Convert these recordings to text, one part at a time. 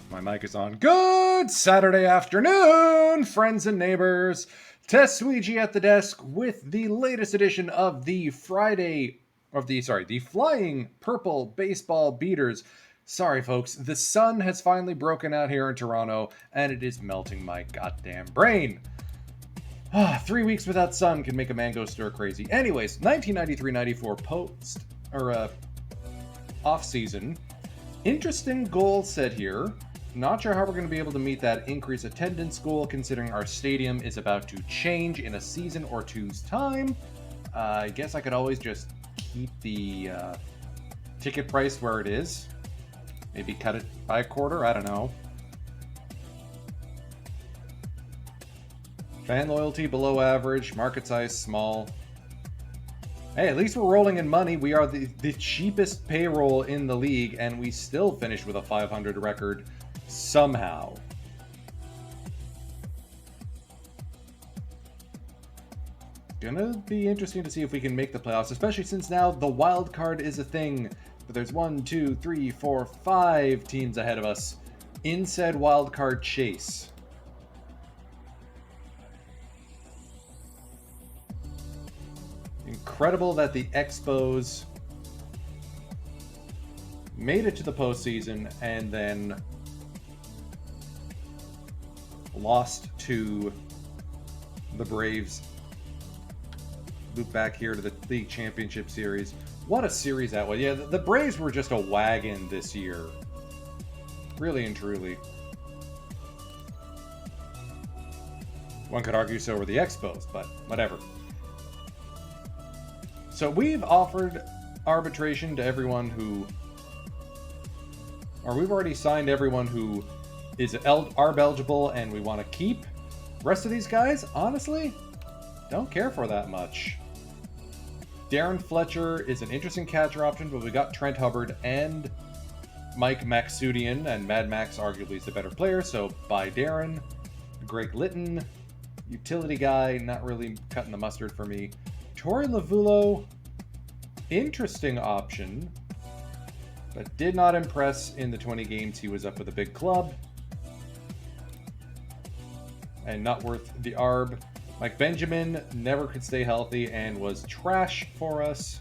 My mic is on. Good Saturday afternoon, friends and neighbors. Tesuiji at the desk with the latest edition of the the Flying Purple Baseball Beaters. Sorry, folks, the sun has finally broken out here in Toronto, and it is melting my goddamn brain. 3 weeks without sun can make a man go stir crazy. Anyways, 1993-94 off-season. Interesting goal set here. Not sure how we're going to be able to meet that increased attendance goal, considering our stadium is about to change in a season or two's time. I guess I could always just keep the ticket price where it is. Maybe cut it by a quarter, I don't know. Fan loyalty below average, market size small. Hey, at least we're rolling in money. We are the cheapest payroll in the league, and we still finished with a 500 record somehow. Gonna be interesting to see if we can make the playoffs, especially since now the wild card is a thing. But there's 1, 2, 3, 4, 5 teams ahead of us in said wild card chase. Incredible that the Expos made it to the postseason and then lost to the Braves. Loop back here to the League Championship Series. What a series that was. Yeah, the Braves were just a wagon this year. Really and truly. One could argue so were the Expos, but whatever. So we've offered arbitration to everyone who... Or we've already signed everyone who is ARB eligible and we want to keep. Rest of these guys, honestly, don't care for that much. Darren Fletcher is an interesting catcher option, but we got Trent Hubbard and Mike Maxudian, and Mad Max arguably is the better player, so bye Darren. Greg Litton, utility guy, not really cutting the mustard for me. Torey Lavulo, interesting option, but did not impress in the 20 games he was up with a big club. And not worth the ARB. Mike Benjamin never could stay healthy and was trash for us.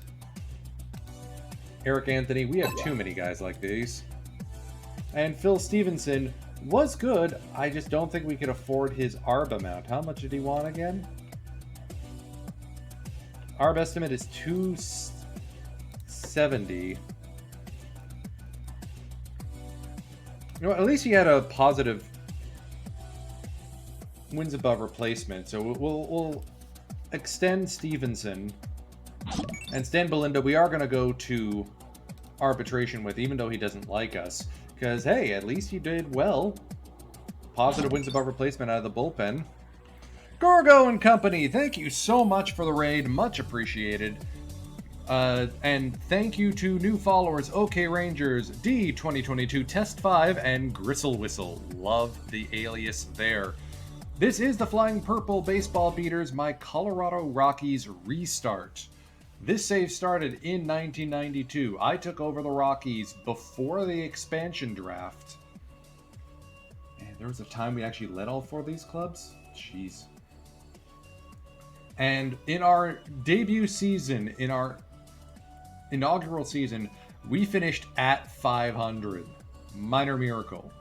Eric Anthony, we have too many guys like these. And Phil Stevenson was good, I just don't think we could afford his ARB amount. How much did he want again? ARB estimate is $270. You know, at least he had a positive wins above replacement, so we'll extend Stevenson. And Stan Belinda, we are going to go to arbitration with, even though he doesn't like us. Because, hey, at least he did well. Positive wins above replacement out of the bullpen. Gorgo and company, thank you so much for the raid. Much appreciated. And thank you to new followers, OK Rangers, D2022, Test 5, and Gristle Whistle. Love the alias there. This is the Flying Purple Baseball Beaters, my Colorado Rockies restart. This save started in 1992. I took over the Rockies before the expansion draft. And there was a time we actually led all 4 of these clubs. Jeez. And in our debut season, in our inaugural season, we finished at 500. Minor miracle.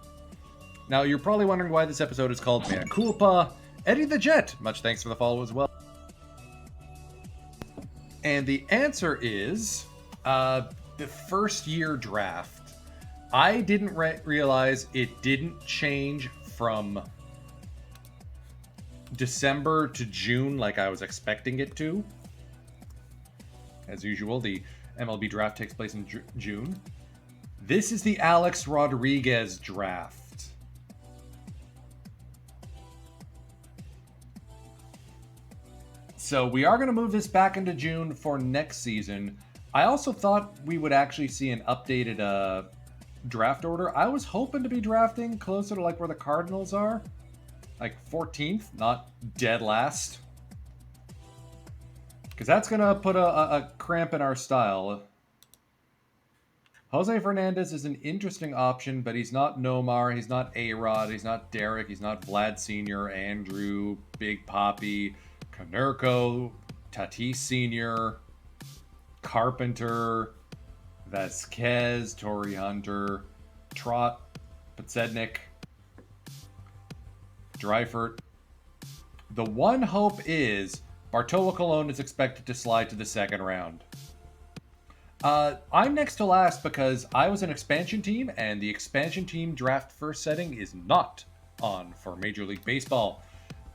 Now, you're probably wondering why this episode is called Mea Culpa. Eddie the Jet, much thanks for the follow as well. And the answer is the first year draft. I didn't realize it didn't change from December to June like I was expecting it to. As usual, the MLB draft takes place in June. This is the Alex Rodriguez draft. So we are going to move this back into June for next season. I also thought we would actually see an updated draft order. I was hoping to be drafting closer to like where the Cardinals are. Like 14th, not dead last. Because that's going to put a cramp in our style. Jose Fernandez is an interesting option, but he's not Nomar, he's not A-Rod, he's not Derek, he's not Vlad Sr., Andrew, Big Poppy, Konerko, Tatis Sr., Carpenter, Vasquez, Torrey Hunter, Trot, Podsednik, Dreifert. The one hope is Bartolo Colon is expected to slide to the second round. I'm next to last because I was an expansion team, and the expansion team draft first setting is not on for Major League Baseball.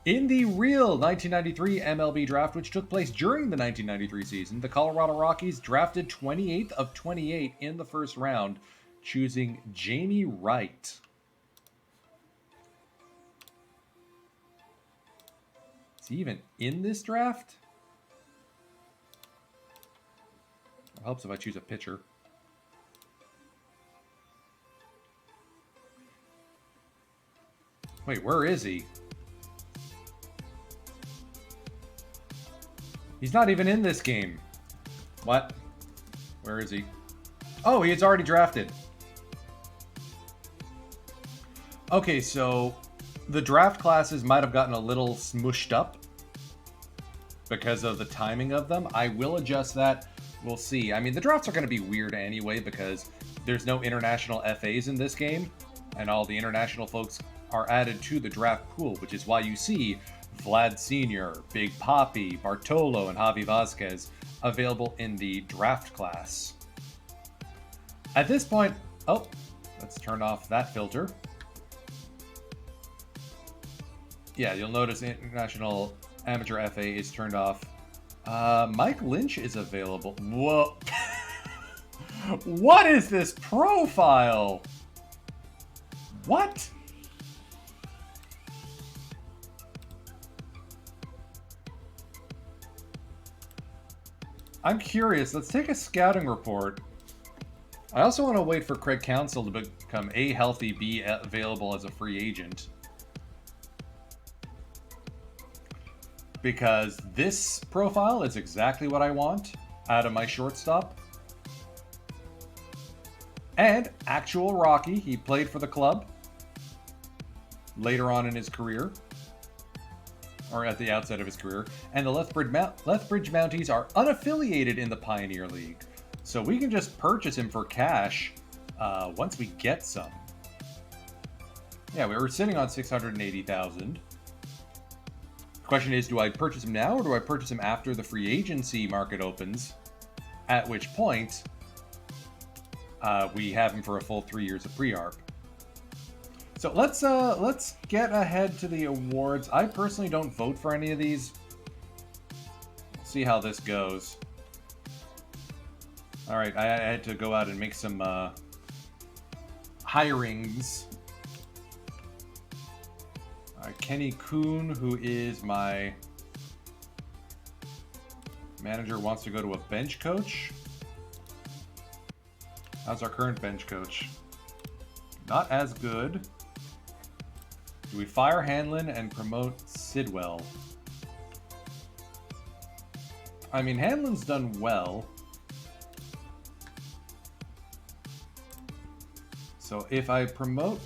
In the real 1993 MLB draft, which took place during the 1993 season, the Colorado Rockies drafted 28th of 28 in the first round, choosing Jamie Wright. Is he even in this draft? It helps if I choose a pitcher. Wait, where is he? He's not even in this game. What? Where is he? Oh, he is already drafted. Okay, so the draft classes might have gotten a little smushed up because of the timing of them. I will adjust that. We'll see. I mean, the drafts are going to be weird anyway because there's no international FAs in this game, and all the international folks are added to the draft pool, which is why you see Vlad Sr., Big Poppy, Bartolo, and Javi Vasquez available in the draft class. At this point, oh, let's turn off that filter. Yeah, you'll notice International Amateur FA is turned off. Mike Lynch is available. Whoa. What is this profile? What? I'm curious. Let's take a scouting report. I also want to wait for Craig Counsell to become A, healthy, B, available as a free agent. Because this profile is exactly what I want out of my shortstop. And actual Rocky, he played for the club later on in his career, or at the outset of his career. And the Lethbridge Mounties are unaffiliated in the Pioneer League. So we can just purchase him for cash once we get some. Yeah, we were sitting on 680,000. Question is, do I purchase him now or do I purchase him after the free agency market opens? At which point, we have him for a full 3 years of pre-arb. So let's get ahead to the awards. I personally don't vote for any of these. We'll see how this goes. All right, I had to go out and make some hirings. Kenny Kuhn, who is my manager, wants to go to a bench coach. How's our current bench coach? Not as good. Do we fire Hanlon and promote Sidwell? I mean, Hanlon's done well. So if I promote...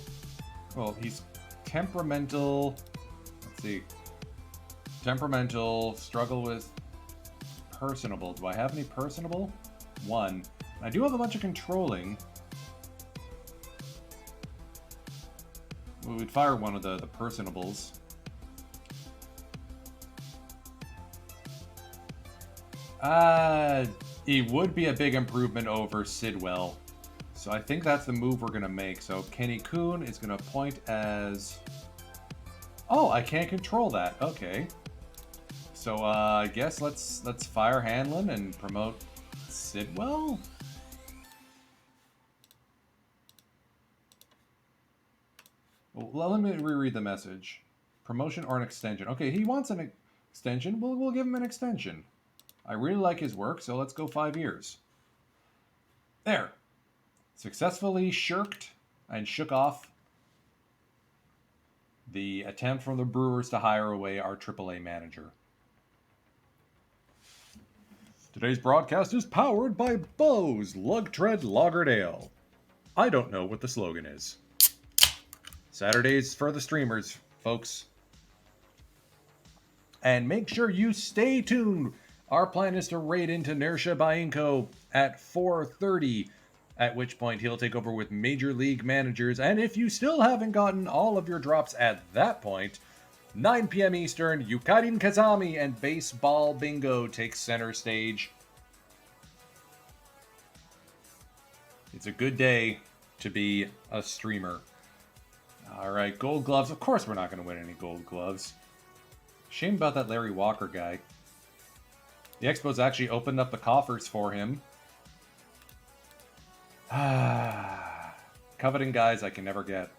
Well, he's temperamental. Let's see. Temperamental, struggle with personable. Do I have any personable? One. I do have a bunch of controlling. We'd fire one of the personables. It would be a big improvement over Sidwell. So I think that's the move we're going to make. So Kenny Kuhn is going to appoint as... Oh, I can't control that. Okay. So I guess let's fire Hanlon and promote Sidwell? Well, let me reread the message. Promotion or an extension. Okay, he wants an extension. We'll give him an extension. I really like his work, so let's go 5 years. There. Successfully shirked and shook off the attempt from the Brewers to hire away our AAA manager. Today's broadcast is powered by Bose Lug Tread Lagered Ale. I don't know what the slogan is. Saturdays for the streamers, folks. And make sure you stay tuned. Our plan is to raid into Nersha Bainko at 4:30, at which point he'll take over with Major League Managers. And if you still haven't gotten all of your drops at that point, 9 p.m. Eastern, Yukarin Kazami and Baseball Bingo take center stage. It's a good day to be a streamer. All right, gold gloves. Of course we're not going to win any gold gloves. Shame about that Larry Walker guy. The Expos actually opened up the coffers for him. Coveting guys I can never get.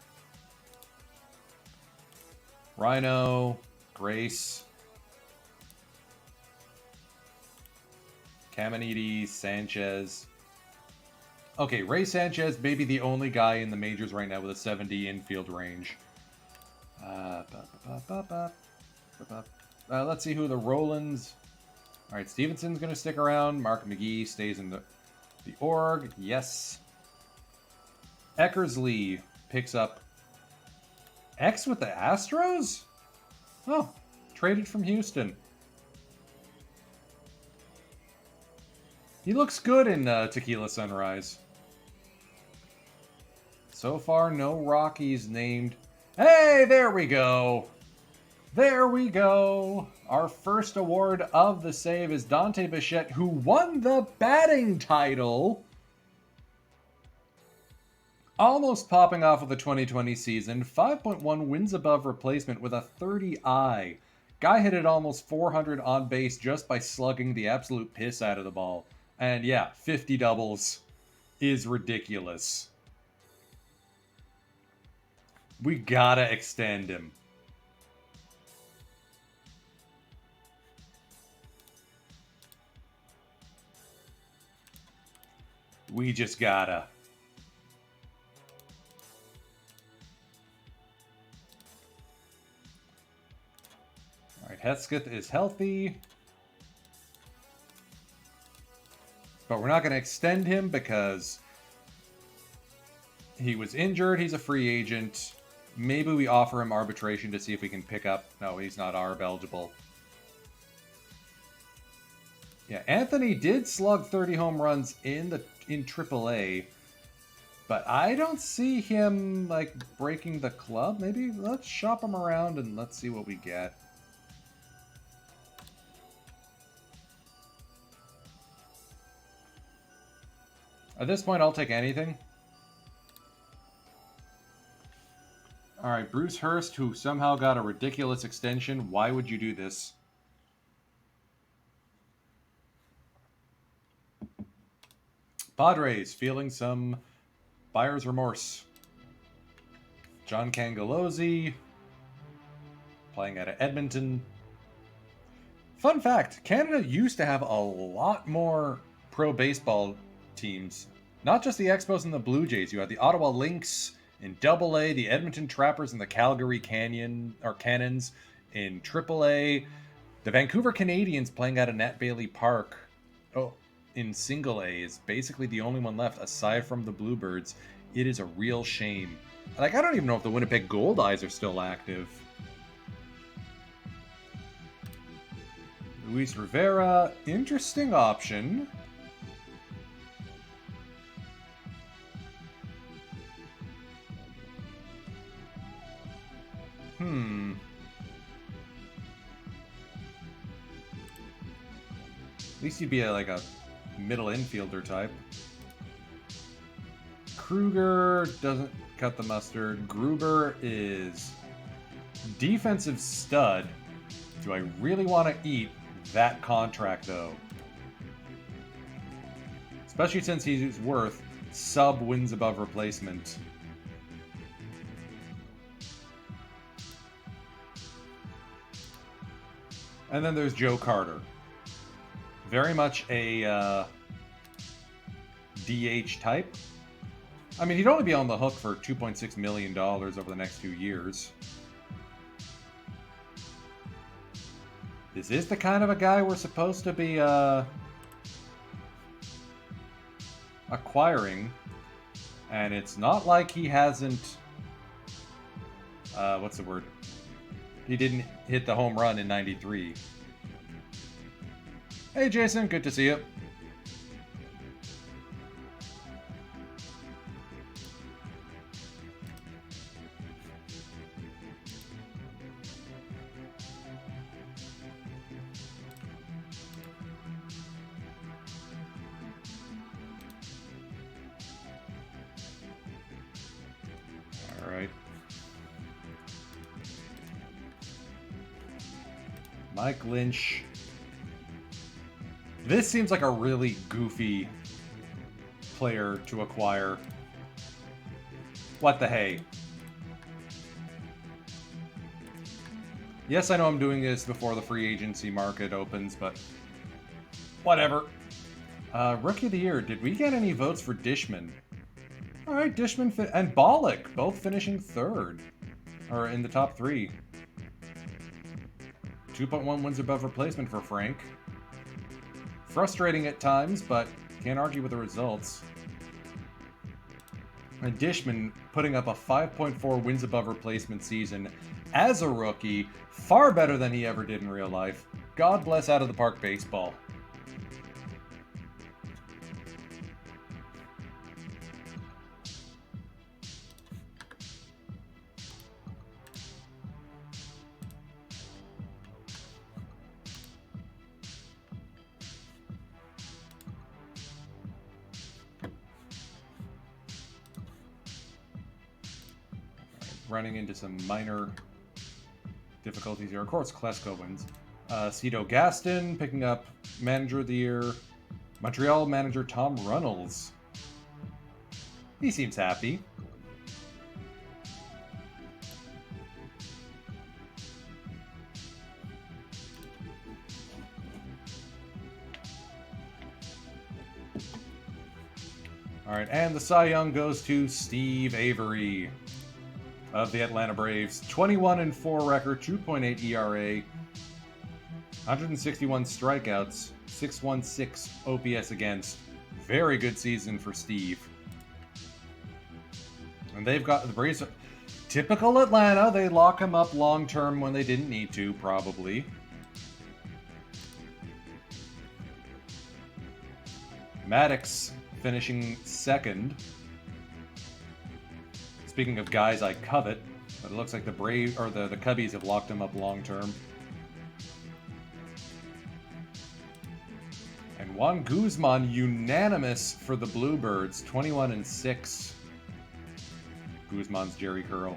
Rhino, Grace, Caminiti, Sanchez. Okay, Ray Sanchez may be the only guy in the majors right now with a 70 infield range. Let's see who the Rollins. All right, Stevenson's going to stick around. Mark McGee stays in the org. Yes. Eckersley picks up X with the Astros? Oh, traded from Houston. He looks good in Tequila Sunrise. So far, no Rockies named. Hey, there we go. There we go. Our first award of the save is Dante Bichette, who won the batting title. Almost popping off of the 2020 season, 5.1 wins above replacement with a 30i. Guy hit it almost 400 on base just by slugging the absolute piss out of the ball. And yeah, 50 doubles is ridiculous. We gotta extend him. We just gotta. Alright, Hesketh is healthy. But we're not going to extend him because he was injured. He's a free agent. Maybe we offer him arbitration to see if we can pick up. No, he's not ARB eligible. Yeah, Anthony did slug 30 home runs in AAA, but I don't see him like breaking the club. Maybe let's shop him around and let's see what we get. At this point, I'll take anything. All right, Bruce Hurst, who somehow got a ridiculous extension. Why would you do this? Padres feeling some buyer's remorse. John Cangalozzi playing out of Edmonton. Fun fact, Canada used to have a lot more pro baseball teams. Not just the Expos and the Blue Jays. You had the Ottawa Lynx in AA, the Edmonton Trappers and the Calgary Cannons in AAA, the Vancouver Canadians playing out of Nat Bailey Park in single A is basically the only one left aside from the Bluebirds. It is a real shame. Like, I don't even know if the Winnipeg Goldeyes are still active. Luis Rivera, interesting option. At least he'd be like a middle infielder type. Kruger doesn't cut the mustard. Gruber is defensive stud. Do I really want to eat that contract, though? Especially since he's worth sub wins above replacement. And then there's Joe Carter. Very much a DH type. I mean, he'd only be on the hook for $2.6 million over the next 2 years. This is the kind of a guy we're supposed to be acquiring, and it's not like he hasn't. What's the word? He didn't hit the home run in '93. Hey, Jason, good to see you. All right. Mike Lynch. This seems like a really goofy player to acquire. What the hey? Yes, I know I'm doing this before the free agency market opens, but whatever. Rookie of the Year. Did we get any votes for Dishman? All right, Dishman and Bollock both finishing third, or in the top three. 2.1 wins above replacement for Frank. Frustrating at times, but can't argue with the results. And Dishman putting up a 5.4 wins above replacement season as a rookie, far better than he ever did in real life. God bless out of the park baseball. Running into some minor difficulties here. Of course, Klesko wins. Cito Gaston picking up Manager of the Year. Montreal manager Tom Runnels. He seems happy. All right, and the Cy Young goes to Steve Avery of the Atlanta Braves. 21-4 record, 2.8 ERA, 161 strikeouts, 616 OPS against. Very good season for Steve. And they've got the Braves. Typical Atlanta, they lock him up long term when they didn't need to, probably. Maddox finishing second. Speaking of guys I covet, but it looks like the Braves or the Cubbies have locked him up long term. And Juan Guzman unanimous for the Bluebirds, 21-6. Guzman's Jerry Curl.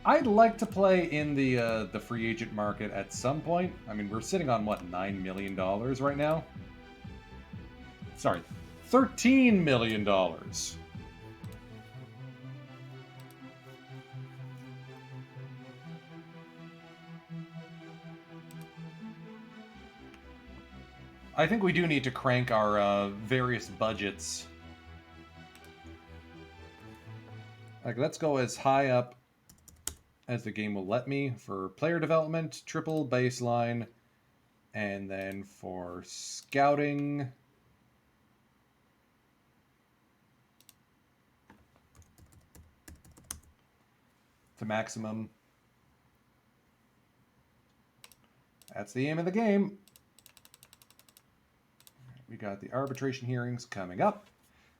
I'd like to play in the free agent market at some point. I mean, we're sitting on what, $9 million right now? Sorry, $13 million. I think we do need to crank our various budgets. Like, let's go as high up as the game will let me for player development, triple baseline, and then for scouting, to maximum. That's the aim of the game. We got the arbitration hearings coming up.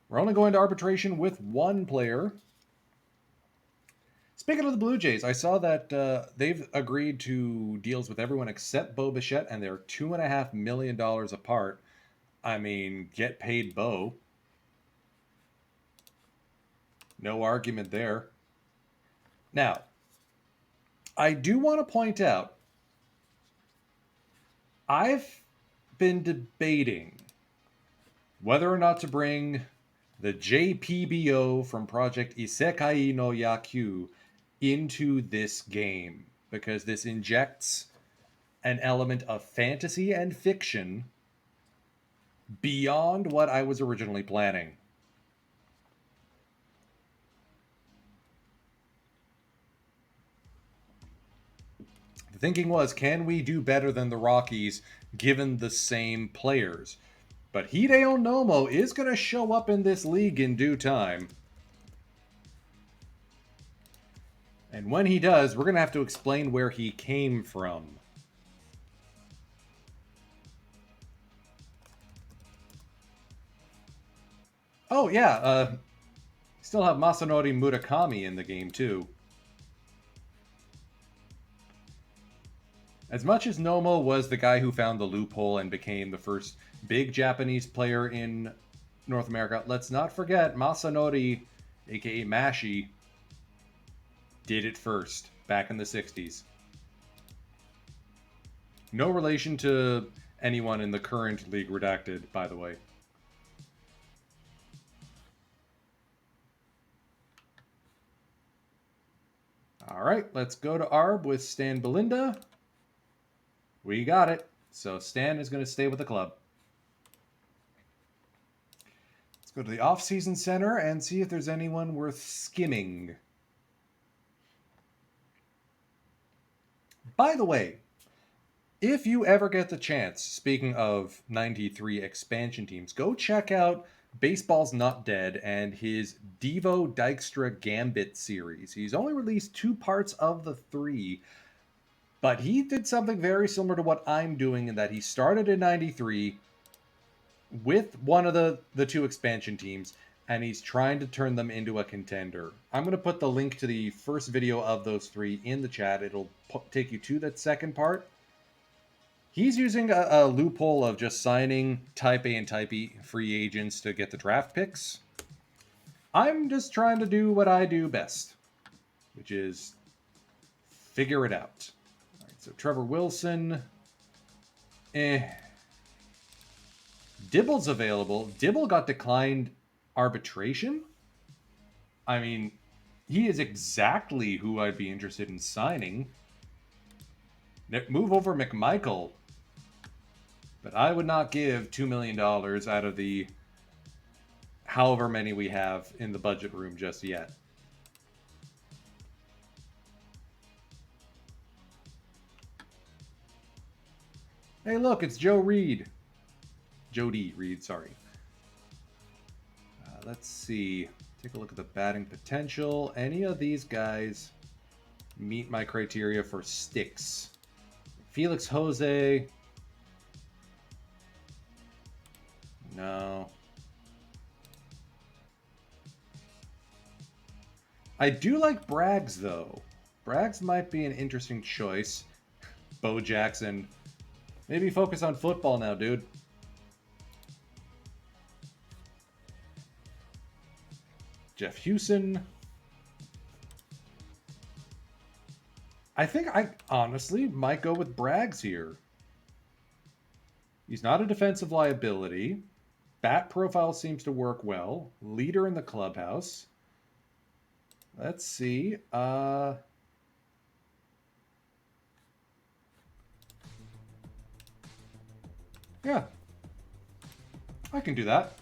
We're only going to arbitration with one player. Speaking of the Blue Jays, I saw that they've agreed to deals with everyone except Bo Bichette, and they're $2.5 million apart. I mean, get paid, Bo. No argument there. Now, I do want to point out, I've been debating whether or not to bring the JPBO from Project Isekai no Yakyu into this game, because this injects an element of fantasy and fiction beyond what I was originally planning. The thinking was, can we do better than the Rockies given the same players? But Hideo Nomo is going to show up in this league in due time. And when he does, we're going to have to explain where he came from. Oh, yeah. Still have Masanori Murakami in the game, too. As much as Nomo was the guy who found the loophole and became the first big Japanese player in North America, let's not forget Masanori, aka Mashi, did it first, back in the 60s. No relation to anyone in the current League Redacted, by the way. Alright, let's go to Arb with Stan Belinda. We got it. So Stan is going to stay with the club. Let's go to the off-season center and see if there's anyone worth skimming. By the way, if you ever get the chance, speaking of 93 expansion teams, go check out Baseball's Not Dead and his Devo Dykstra Gambit series. He's only released 2 parts of the 3, but he did something very similar to what I'm doing in that he started in 93 with one of the 2 expansion teams, and he's trying to turn them into a contender. I'm going to put the link to the first video of those 3 in the chat. It'll take you to that second part. He's using a loophole of just signing Type A and Type E free agents to get the draft picks. I'm just trying to do what I do best, which is figure it out. All right, so Trevor Wilson. Dibble's available. Dibble got declined arbitration. I mean, he is exactly who I'd be interested in signing. Move over McMichael. But I would not give $2 million out of the however many we have in the budget room just yet. Hey, look, it's Joe Reed. Jody Reed, sorry. Let's see. Take a look at the batting potential. Any of these guys meet my criteria for sticks? Felix Jose. No. I do like Braggs, though. Braggs might be an interesting choice. Bo Jackson. Maybe focus on football now, dude. Jeff Hewson. I think I honestly might go with Braggs here. He's not a defensive liability. Bat profile seems to work well. Leader in the clubhouse. Let's see. Yeah. I can do that.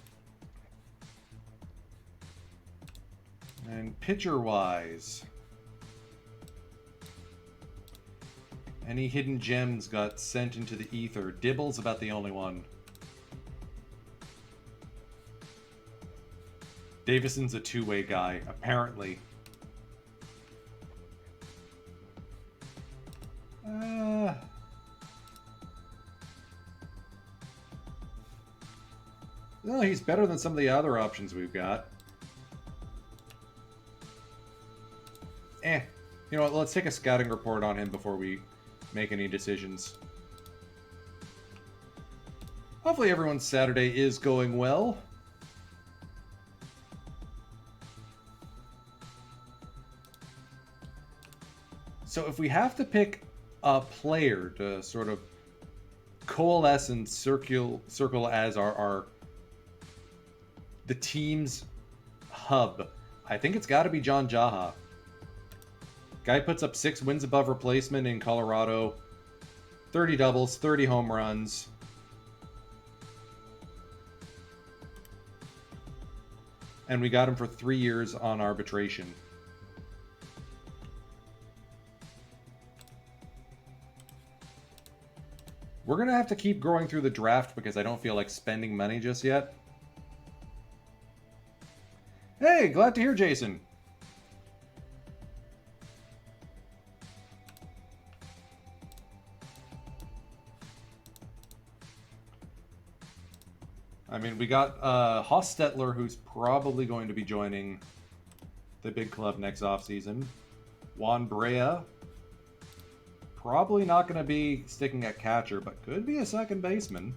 And pitcher-wise, any hidden gems got sent into the ether? Dibble's about the only one. Davison's a two-way guy, apparently. No, he's better than some of the other options we've got. You know what, let's take a scouting report on him before we make any decisions. Hopefully everyone's Saturday is going well. So if we have to pick a player to sort of coalesce and circle as the team's hub, I think it's got to be John Jaha. Guy puts up 6 wins above replacement in Colorado, 30 doubles, 30 home runs. And we got him for 3 years on arbitration. We're going to have to keep growing through the draft because I don't feel like spending money just yet. Hey, glad to hear, Jason. I mean, we got Hostetler, who's probably going to be joining the big club next offseason. Juan Brea, probably not going to be sticking at catcher, but could be a second baseman.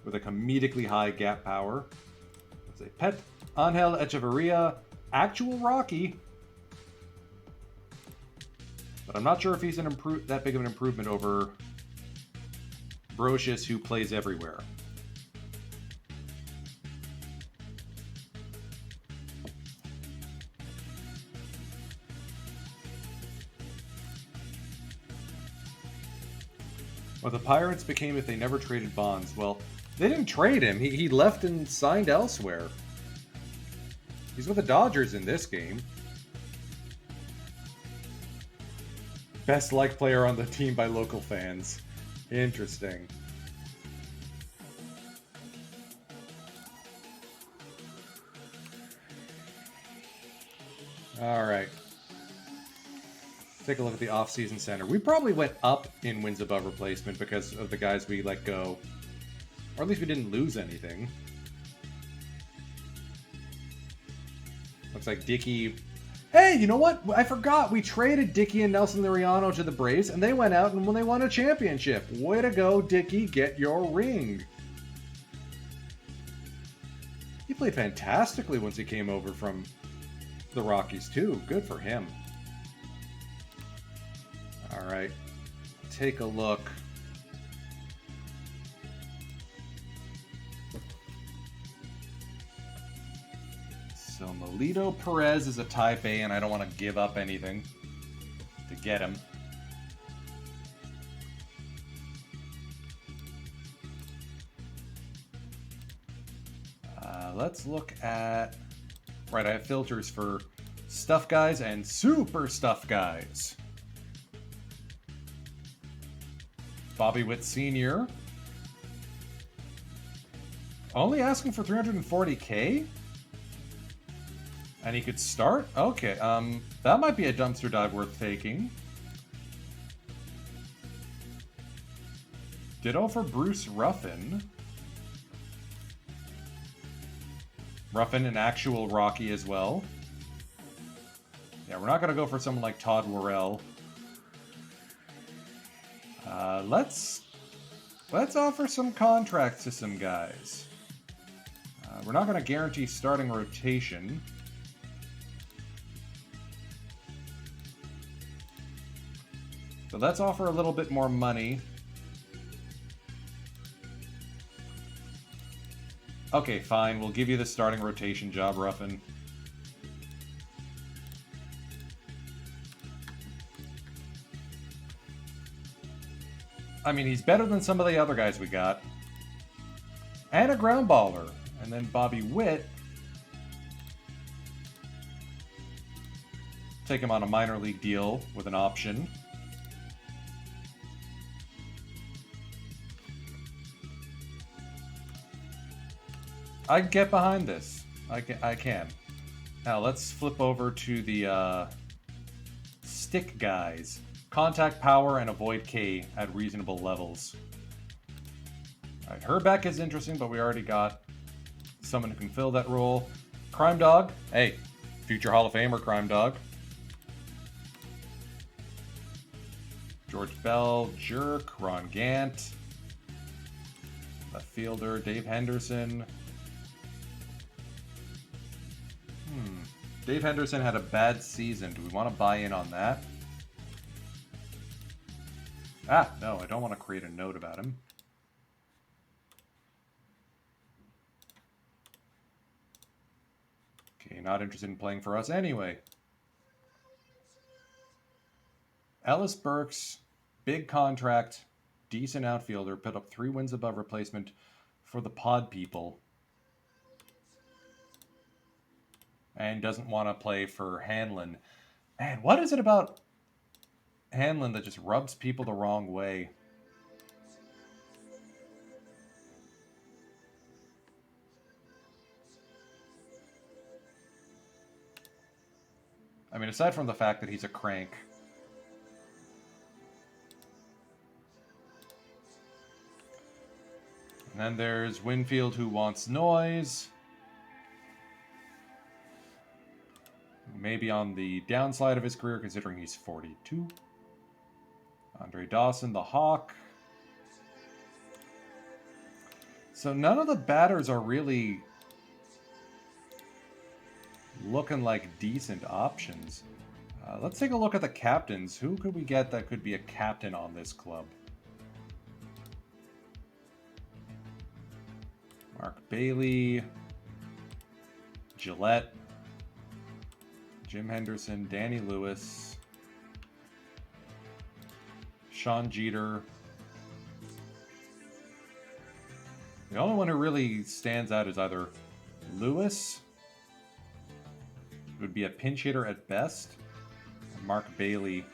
With a comedically high gap power. Let's say Pet Angel Echeverria, actual Rocky. But I'm not sure if he's that big of an improvement over Brocious, who plays everywhere. What the Pirates became if they never traded Bonds. Well, they didn't trade him. He left and signed elsewhere. He's with the Dodgers in this game. Best liked player on the team by local fans. Interesting. All right. Take a look at the off-season center. We probably went up in wins above replacement because of the guys we let go. Or at least we didn't lose anything. Looks like Dickey... Hey, you know what? I forgot. We traded Dickey and Nelson Liriano to the Braves, and they went out and they won a championship. Way to go, Dickey. Get your ring. He played fantastically once he came over from the Rockies, too. Good for him. All right. Take a look. So Melito Perez is a type A, and I don't want to give up anything to get him. Let's look at... Right, I have filters for stuff guys and super stuff guys. Bobby Witt Sr. Only asking for $340K? And he could start? Okay, that might be a dumpster dive worth taking. Ditto for Bruce Ruffin. Ruffin, an actual Rocky as well. Yeah, we're not going to go for someone like Todd Worrell. Let's offer some contracts to some guys. We're not going to guarantee starting rotation. So let's offer a little bit more money. Okay, fine. We'll give you the starting rotation job, Ruffin. I mean, he's better than some of the other guys we got. And a ground baller. And then Bobby Witt. Take him on a minor league deal with an option. I can get behind this. I can. Now let's flip over to the stick guys. Contact power and avoid K at reasonable levels. Alright, Herbeck is interesting, but we already got someone who can fill that role. Crime Dog. Hey, future Hall of Famer Crime Dog. George Bell, Jerk, Ron Gant. Left fielder, Dave Henderson. Dave Henderson had a bad season. Do we want to buy in on that? Ah, no, I don't want to create a note about him. Okay, not interested in playing for us anyway. Ellis Burks, big contract, decent outfielder, put up 3 wins above replacement for the pod people. And doesn't want to play for Hanlon. Man, what is it about Hanlon that just rubs people the wrong way. I mean, aside from the fact that he's a crank. And then there's Winfield, who wants noise. Maybe on the downside of his career, considering he's 42. Andre Dawson, the Hawk. So none of the batters are really looking like decent options. Let's take a look at the captains. Who could we get that could be a captain on this club? Mark Bailey, Gillette, Jim Henderson, Danny Lewis, Sean Jeter. The only one who really stands out is either Lewis, who would be a pinch hitter at best, and Mark Bailey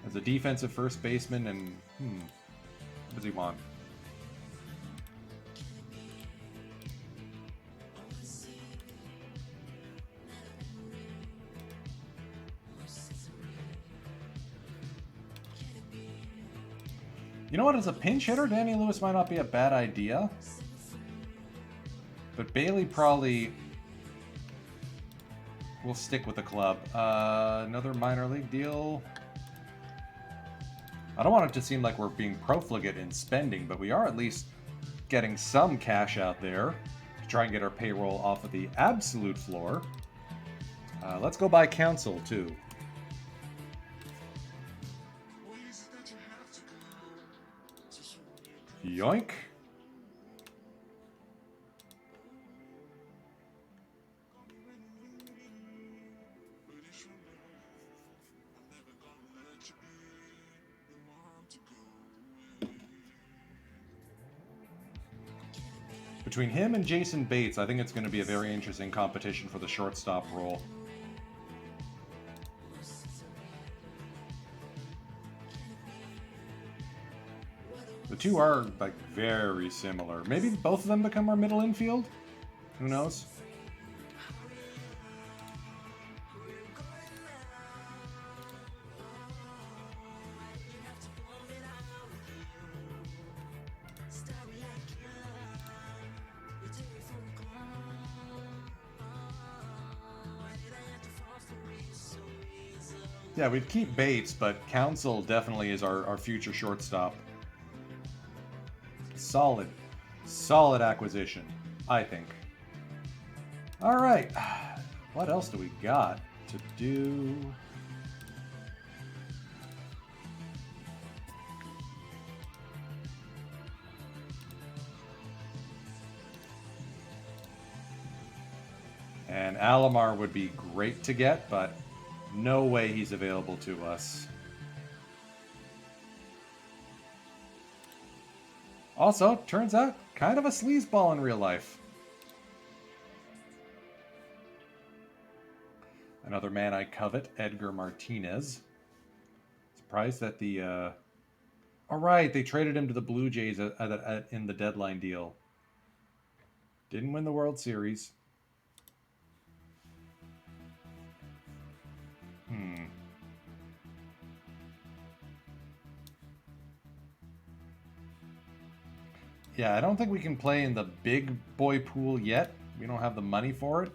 as a defensive first baseman. And what does he want? You know what? As a pinch hitter, Danny Lewis might not be a bad idea. But Bailey probably will stick with the club. Another minor league deal. I don't want it to seem like we're being profligate in spending, but we are at least getting some cash out there to try and get our payroll off of the absolute floor. Let's go buy Council, too. Yoink. Between him and Jason Bates, I think it's going to be a very interesting competition for the shortstop role. The two are, like, very similar. Maybe both of them become our middle infield? Who knows? Yeah, we'd keep Bates, but Council definitely is our future shortstop. Solid. Solid acquisition, I think. Alright. What else do we got to do? And Alomar would be great to get, but no way he's available to us. Also, turns out, kind of a sleazeball in real life. Another man I covet, Edgar Martinez. Surprised that the... Alright, they traded him to the Blue Jays in the deadline deal. Didn't win the World Series. Yeah, I don't think we can play in the big boy pool yet. We don't have the money for it.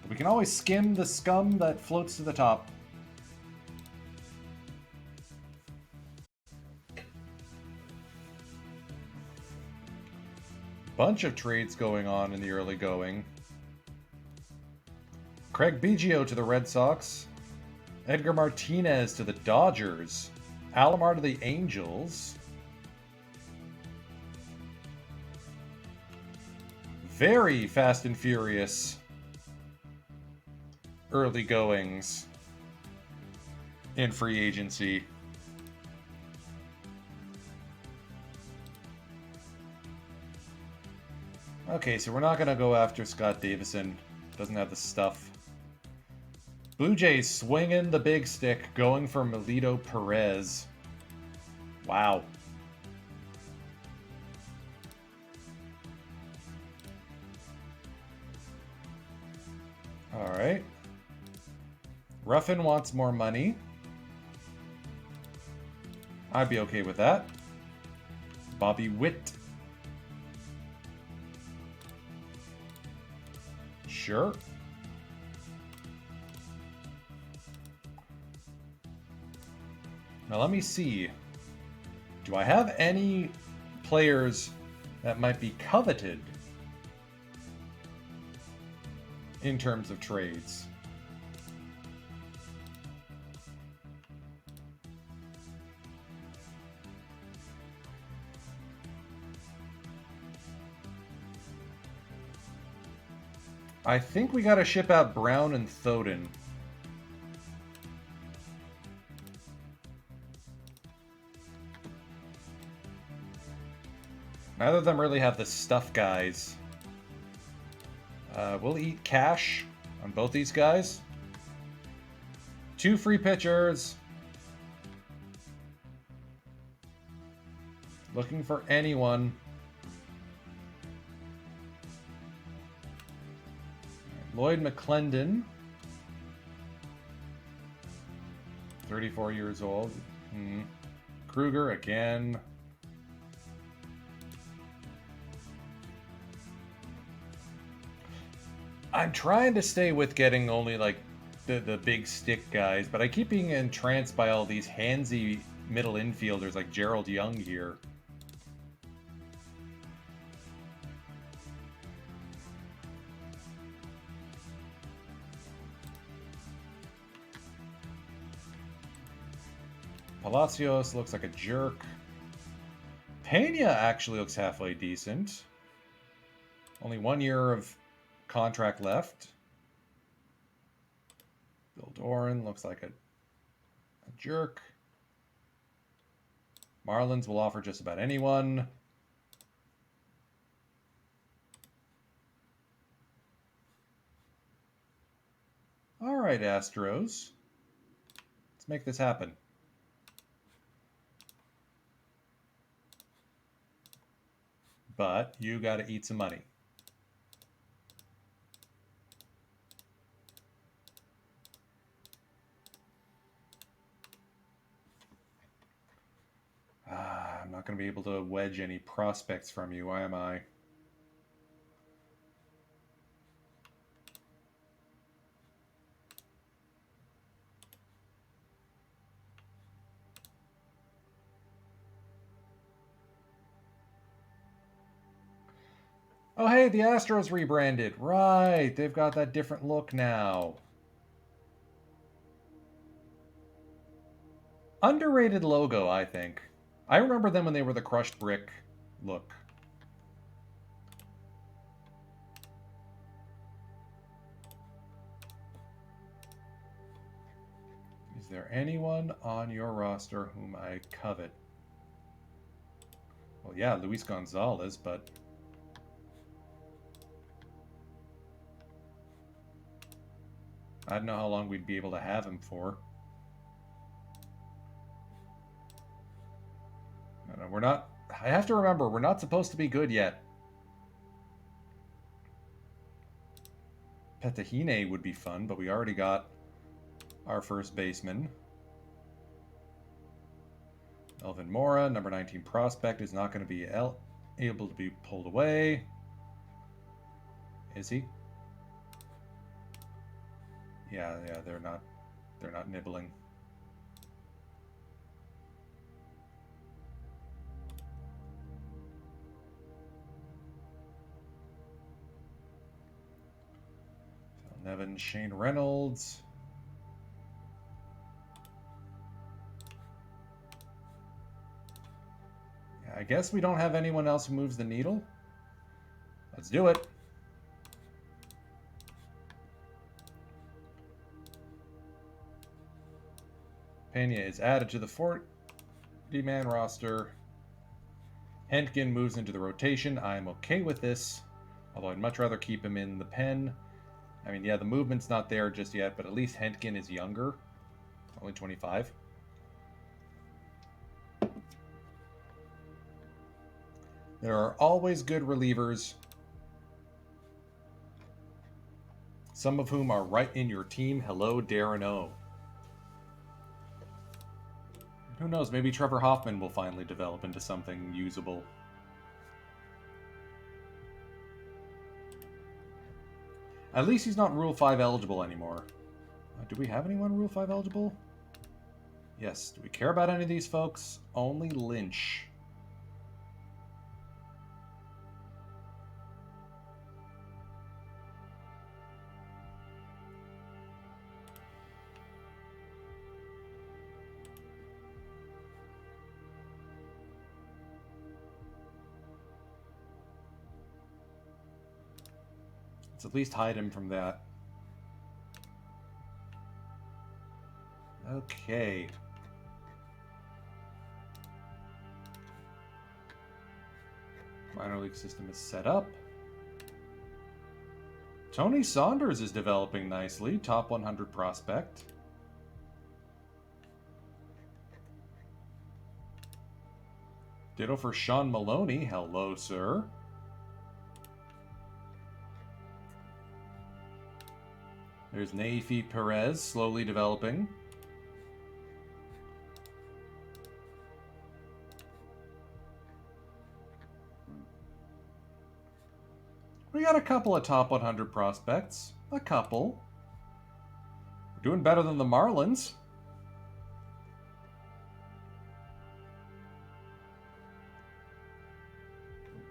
But we can always skim the scum that floats to the top. Bunch of trades going on in the early going. Craig Biggio to the Red Sox. Edgar Martinez to the Dodgers. Alomar to the Angels. Very fast and furious early goings in free agency. Okay, so we're not going to go after Scott Davison. Doesn't have the stuff. Blue Jays swinging the big stick, going for Melito Perez. Wow. All right. Ruffin wants more money. I'd be okay with that. Bobby Witt. Sure. Now let me see. Do I have any players that might be coveted in terms of trades? I think we gotta ship out Brown and Thoden. Neither of them really have the stuff guys. We'll eat cash on both these guys. 2 free pitchers. Looking for anyone. Lloyd McClendon. 34 years old. Kruger again. I'm trying to stay with getting only like the big stick guys, but I keep being entranced by all these handsy middle infielders like Gerald Young here. Palacios looks like a jerk. Pena actually looks halfway decent. Only 1 year of contract left. Bill Doran looks like a jerk. Marlins will offer just about anyone. All right, Astros. Let's make this happen. But you got to eat some money. I'm not going to be able to wedge any prospects from you, am I? Oh, hey, the Astros rebranded. Right, they've got that different look now. Underrated logo, I think. I remember them when they were the crushed brick look. Is there anyone on your roster whom I covet? Well, yeah, Luis Gonzalez, but... I don't know how long we'd be able to have him for. No, we're not... I have to remember, we're not supposed to be good yet. Petahine would be fun, but we already got our first baseman. Elvin Mora, number 19 prospect, is not going to be able to be pulled away. Is he? Yeah, they're not nibbling. So Nevin, Shane Reynolds. Yeah, I guess we don't have anyone else who moves the needle. Let's do it. Pena is added to the 40-man roster. Hentgen moves into the rotation. I'm okay with this, although I'd much rather keep him in the pen. I mean, yeah, the movement's not there just yet, but at least Hentgen is younger. Only 25. There are always good relievers, some of whom are right in your team. Hello, Darren O. Who knows, maybe Trevor Hoffman will finally develop into something usable. At least he's not Rule 5 eligible anymore. Do we have anyone Rule 5 eligible? Yes. Do we care about any of these folks? Only Lynch. Let's at least hide him from that. Okay. Minor league system is set up. Tony Saunders is developing nicely. Top 100 prospect. Ditto for Sean Maloney. Hello, sir. There's Naifi Perez, slowly developing. We got a couple of top 100 prospects. A couple. We're doing better than the Marlins.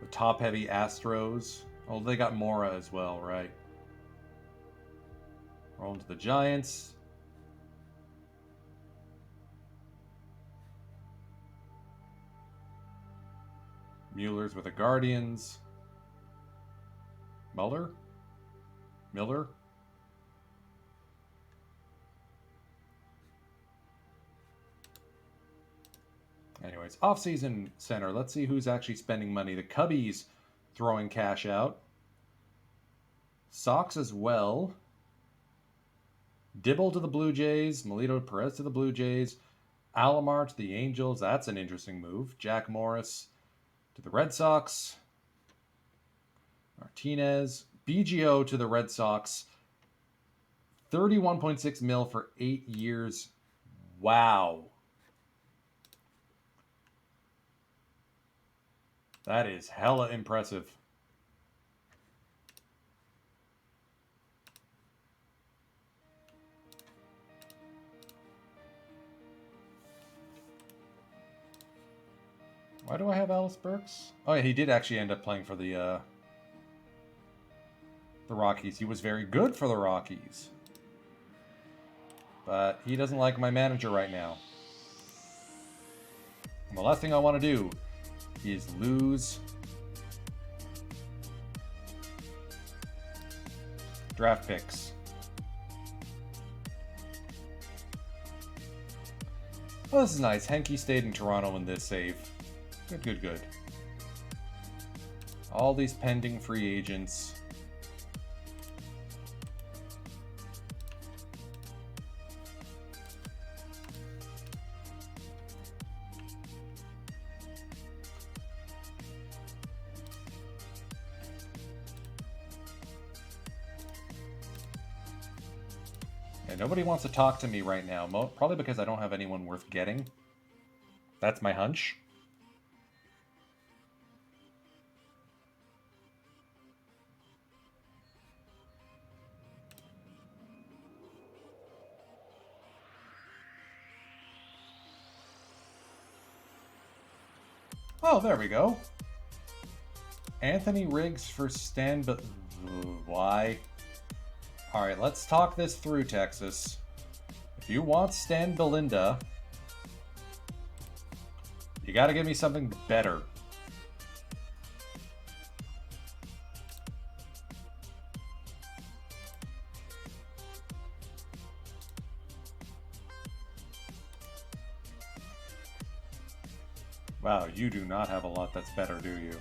The top-heavy Astros. Oh, they got Mora as well, right? Rolling to the Giants. Mueller's with the Guardians. Miller? Anyways, off-season center. Let's see who's actually spending money. The Cubbies throwing cash out. Sox as well. Dibble to the Blue Jays. Melito Perez to the Blue Jays. Alomar to the Angels. That's an interesting move. Jack Morris to the Red Sox. Martinez. BGO to the Red Sox. 31.6 mil for 8 years. Wow. That is hella impressive. Why do I have Alice Burks? Oh yeah, he did actually end up playing for the Rockies. He was very good for the Rockies. But he doesn't like my manager right now. And the last thing I want to do is lose draft picks. Oh, this is nice. Henke stayed in Toronto in this save. Good. All these pending free agents. Yeah, nobody wants to talk to me right now. Probably because I don't have anyone worth getting. That's my hunch. Oh, there we go. Anthony Riggs for Stan, but why? All right, let's talk this through, Texas. If you want Stan Belinda, you got to give me something better. Wow, you do not have a lot that's better, do you? .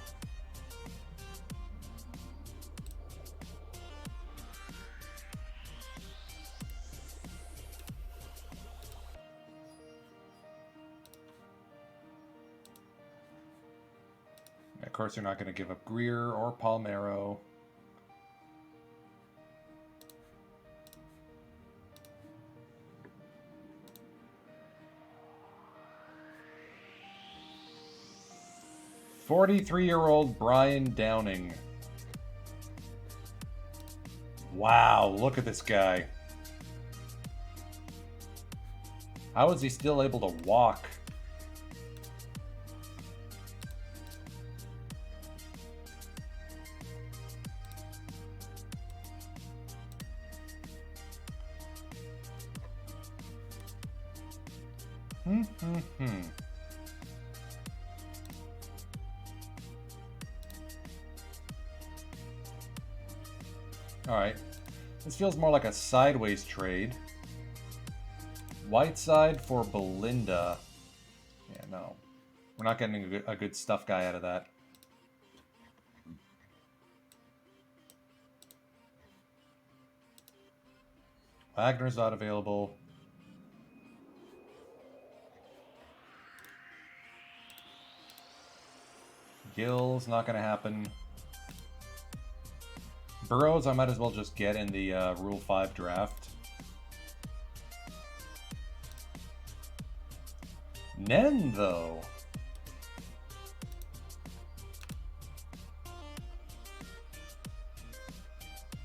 course, they're not going to give up Greer or Palmero. "43-year-old Brian Downing." Wow, look at this guy. How is he still able to walk? Alright. This feels more like a sideways trade. Whiteside for Belinda. Yeah, no. We're not getting a good stuff guy out of that. Wagner's not available. Gill's not going to happen. Burrows, I might as well just get in the Rule 5 draft. Nen, though.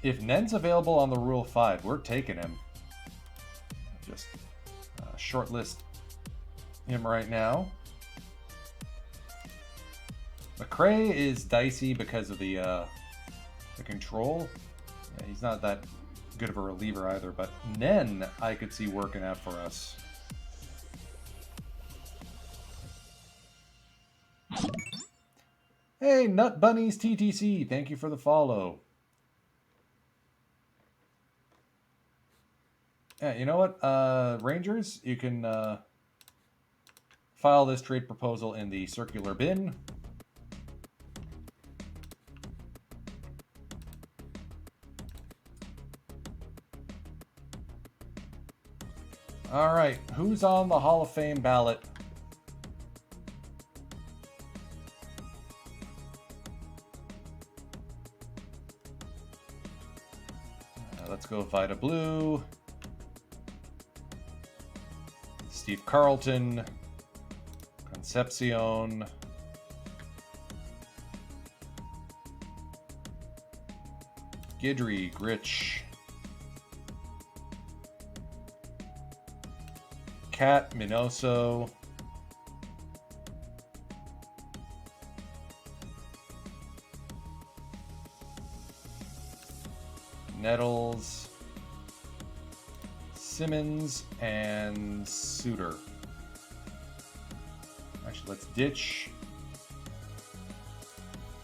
If Nen's available on the Rule 5, we're taking him. Just shortlist him right now. McRae is dicey because of the control. Yeah, he's not that good of a reliever either, but Nen I could see working out for us. Hey, Nut Bunnies TTC, thank you for the follow. Yeah, you know what, Rangers, you can file this trade proposal in the circular bin. All right, who's on the Hall of Fame ballot? Let's go Vida Blue. Steve Carlton. Concepcion. Guidry, Grich. Cat, Minoso. Nettles. Simmons and Suter. Actually, let's ditch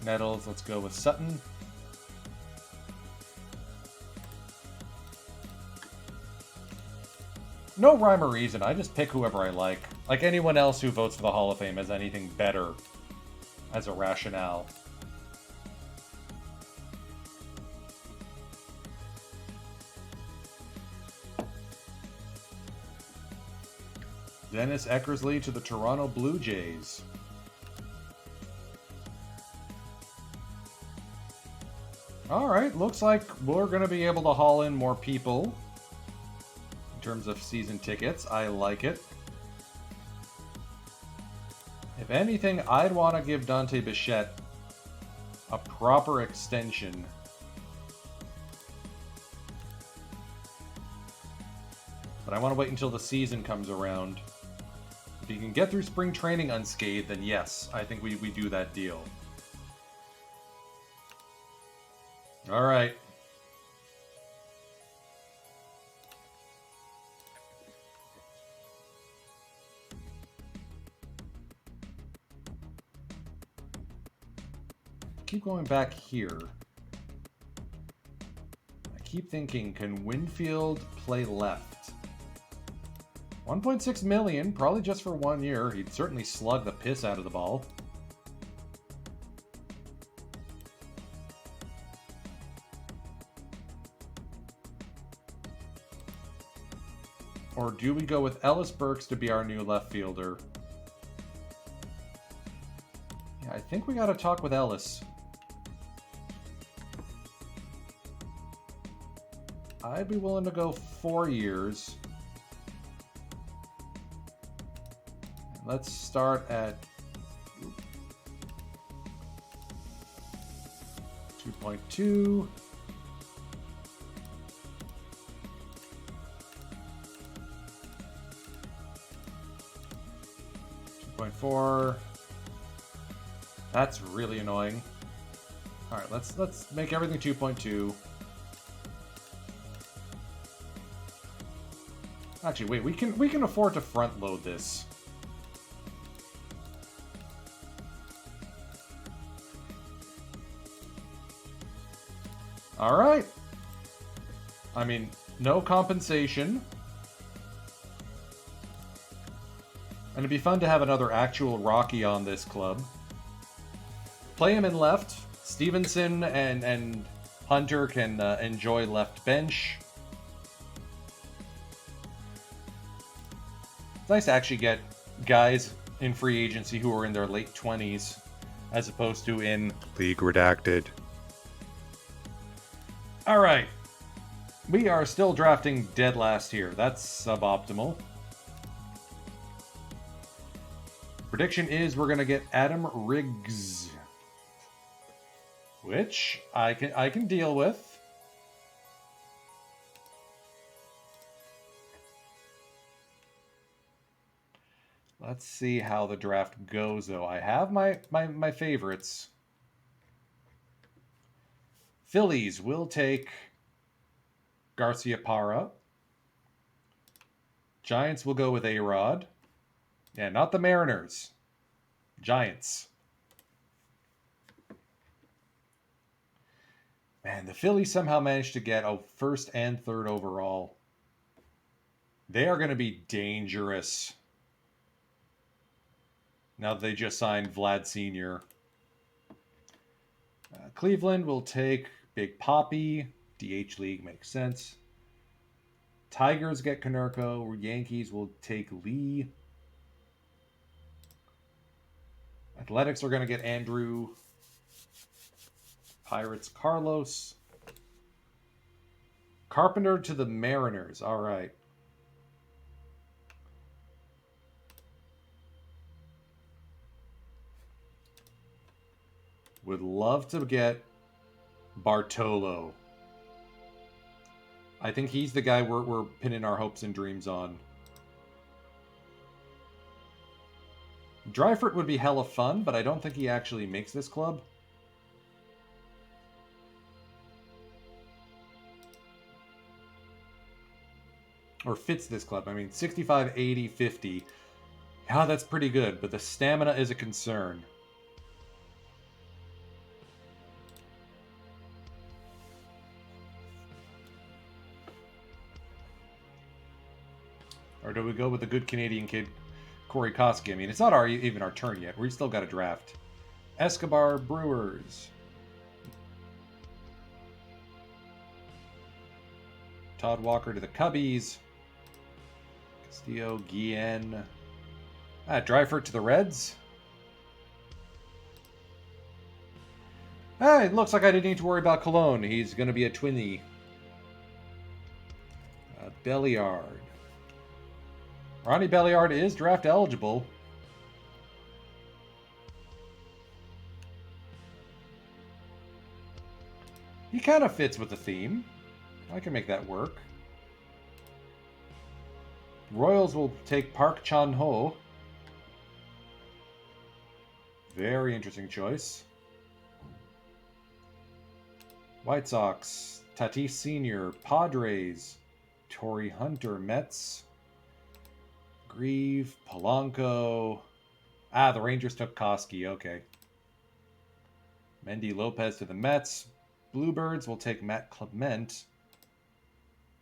Nettles. Let's go with Sutton. No rhyme or reason. I just pick whoever I like. Like anyone else who votes for the Hall of Fame has anything better as a rationale. Dennis Eckersley to the Toronto Blue Jays. All right, looks like we're going to be able to haul in more people in terms of season tickets. I like it. If anything, I'd want to give Dante Bichette a proper extension. But I want to wait until the season comes around. If you can get through spring training unscathed, then yes, I think we do that deal. All right. Keep going back here. I keep thinking, can Winfield play left? 1.6 million, probably just for 1 year. He'd certainly slug the piss out of the ball. Or do we go with Ellis Burks to be our new left fielder? I think we got to talk with Ellis. I'd be willing to go 4 years. Let's start at 2.2. 2.4. That's really annoying. All right, let's make everything 2.2. Actually, wait, we can afford to front load this. All right. I mean, no compensation. And it'd be fun to have another actual Rocky on this club. Play him in left. Stevenson and Hunter can enjoy left bench. It's nice to actually get guys in free agency who are in their late 20s as opposed to in League Redacted. All right. We are still drafting dead last here. That's suboptimal. Prediction is we're going to get Adam Riggs, which I can deal with. Let's see how the draft goes, though. I have my favorites. Phillies will take Garcia Parra. Giants will go with A-Rod. Yeah, not the Mariners. Giants. Man, the Phillies somehow managed to get a first and third overall. They are going to be dangerous. Now that they just signed Vlad Sr. Cleveland will take Big Papi. DH League makes sense. Tigers get Konerko. Yankees will take Lee. Athletics are going to get Andrew. Pirates, Carlos. Carpenter to the Mariners. All right. Would love to get Bartolo. I think he's the guy we're pinning our hopes and dreams on. Dryford would be hella fun, but I don't think he actually makes this club. Or fits this club. I mean, 65, 80, 50. Yeah, that's pretty good, but the stamina is a concern. Or do we go with the good Canadian kid, Corey Koski? I mean, it's not even our turn yet. We still got a draft. Escobar, Brewers. Todd Walker to the Cubbies. Castillo, Guillen. Dryford to the Reds. It looks like I didn't need to worry about Cologne. He's going to be a twinny. Belliard. Ronnie Belliard is draft eligible. He kind of fits with the theme. I can make that work. Royals will take Park Chan-ho. Very interesting choice. White Sox, Tatis Sr., Padres, Torrey Hunter, Mets, Grieve, Polanco. The Rangers took Koski, okay. Mendy Lopez to the Mets. Bluebirds will take Matt Clement.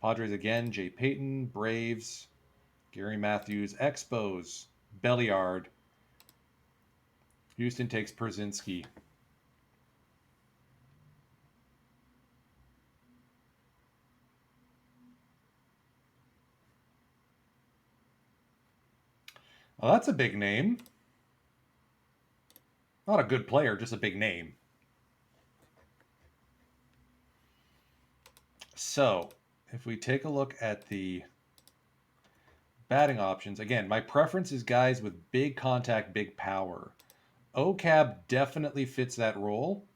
Padres again, Jay Payton, Braves, Gary Matthews, Expos, Belliard. Houston takes Przynski. Well, that's a big name. Not a good player, just a big name. So, if we take a look at the batting options, again, my preference is guys with big contact, big power. OCAB definitely fits that role.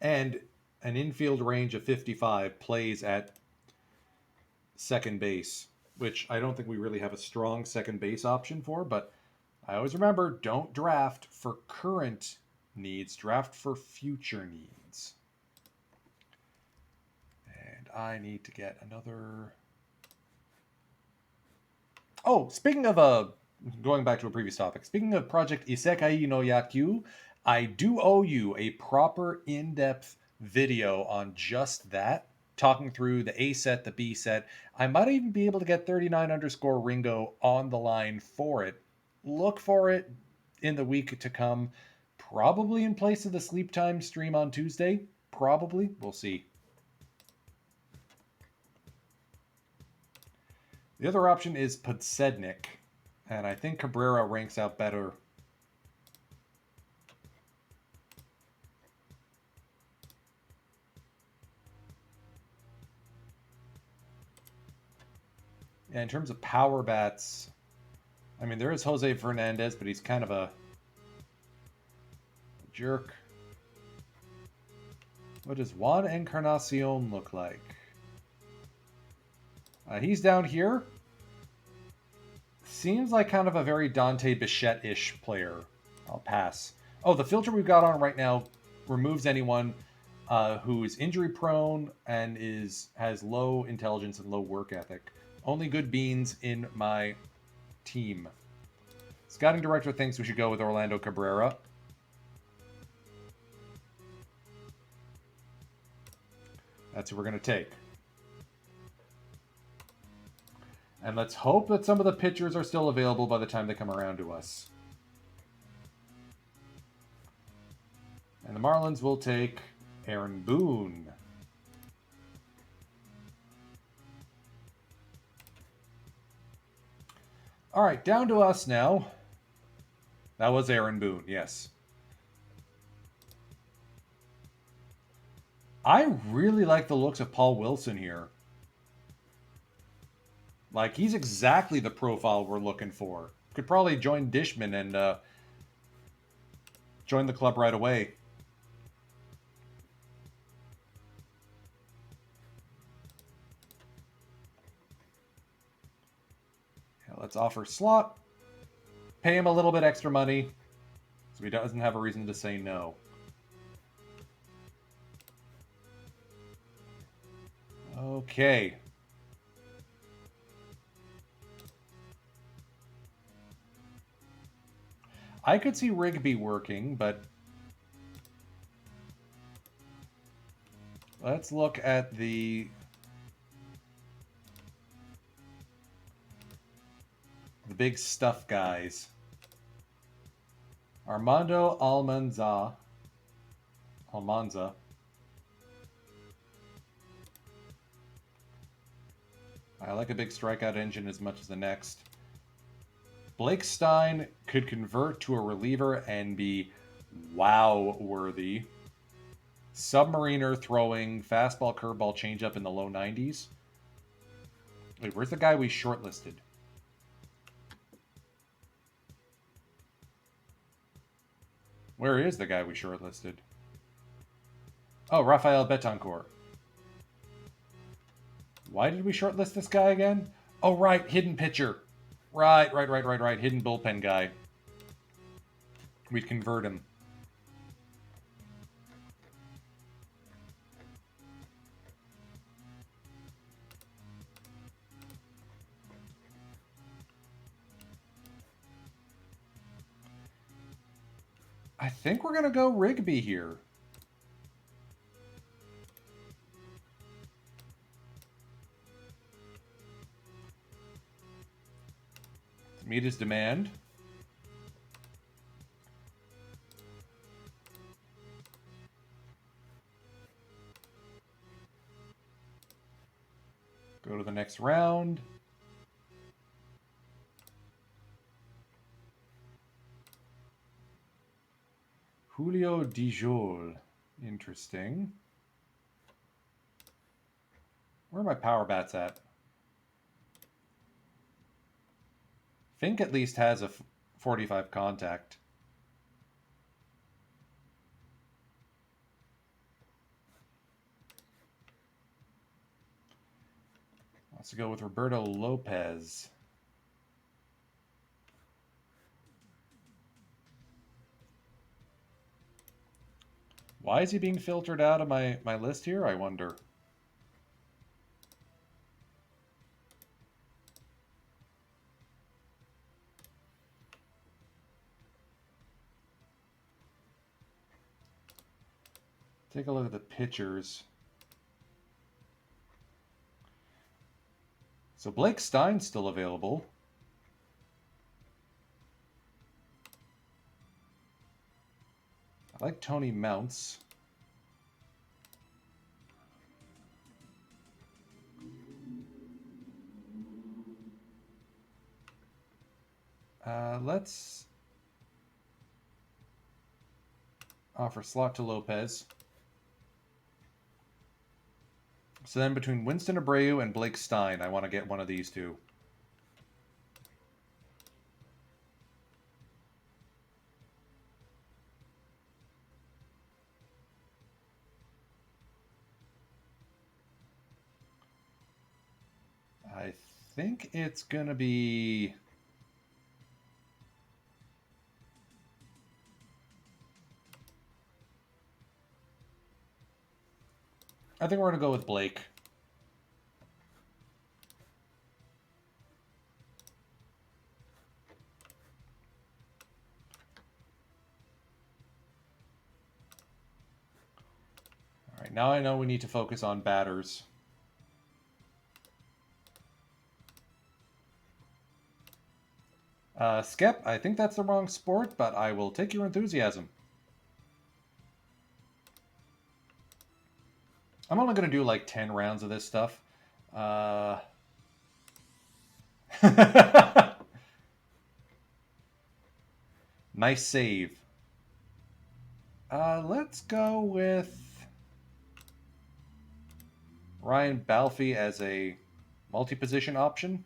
And an infield range of 55 plays at second base, which I don't think we really have a strong second base option for, but I always remember, don't draft for current needs, draft for future needs. And I need to get another... Oh, speaking of going back to a previous topic, speaking of Project Isekai no Yakyu, I do owe you a proper in-depth video on just that, talking through the A set, the B set. I might even be able to get 39 underscore Ringo on the line for it. Look for it in the week to come, probably in place of the Sleep Time stream on Tuesday. Probably. We'll see. The other option is Podsednik, and I think Cabrera ranks out better. Yeah, in terms of power bats, I mean, there is Jose Fernandez, but he's kind of a jerk. What does Juan Encarnacion look like? He's down here. Seems like kind of a very Dante Bichette-ish player. I'll pass. Oh, the filter we've got on right now removes anyone who is injury prone and has low intelligence and low work ethic. Only good beans in my team. Scouting director thinks we should go with Orlando Cabrera. That's who we're going to take. And let's hope that some of the pitchers are still available by the time they come around to us. And the Marlins will take Aaron Boone. All right, down to us now. That was Aaron Boone, yes. I really like the looks of Paul Wilson here. Like, he's exactly the profile we're looking for. Could probably join Dishman and join the club right away. Yeah, let's offer slot. Pay him a little bit extra money, so he doesn't have a reason to say no. Okay. I could see Rigby working, but let's look at the big stuff guys. Armando Almanza. I like a big strikeout engine as much as the next. Blake Stein could convert to a reliever and be wow-worthy. Submariner throwing fastball, curveball, changeup in the low 90s. Wait, where's the guy we shortlisted? Where is the guy we shortlisted? Oh, Rafael Betancourt. Why did we shortlist this guy again? Oh, right, hidden pitcher. Right. Hidden bullpen guy. We'd convert him. I think we're going to go Rigby here. Meet his demand. the next round. Julio Dijol. Interesting. Where are my power bats at? Fink at least has a 45 contact. Let's go with Roberto Lopez. Why is he being filtered out of my list here, I wonder? Take a look at the pitchers. So Blake Stein's still available. I like Tony Mounts. Let's offer slot to Lopez. So then between Winston Abreu and Blake Stein, I want to get one of these two. I think it's going to be... I think we're going to go with Blake. All right, now I know we need to focus on batters. Skep, I think that's the wrong sport, but I will take your enthusiasm. I'm only going to do like 10 rounds of this stuff. Nice save. Let's go with Ryan Balfe as a multi-position option.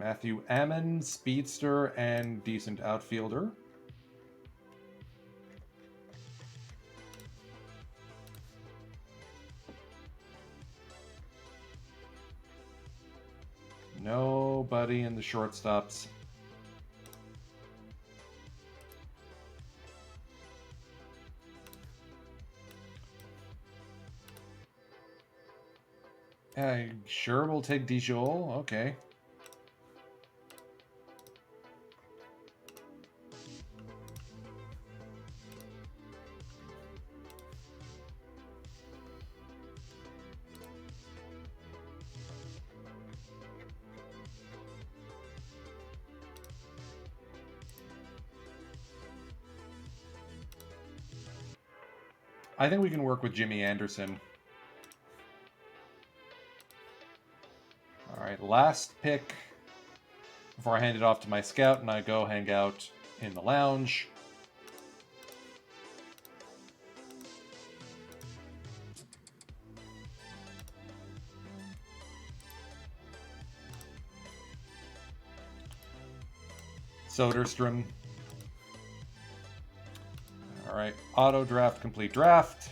Matthew Ammon, speedster and decent outfielder. Nobody in the shortstops. Sure, we'll take Dijol. Okay. I think we can work with Jimmy Anderson. All right, last pick before I hand it off to my scout and I go hang out in the lounge. Soderstrom. All right, auto draft, complete draft.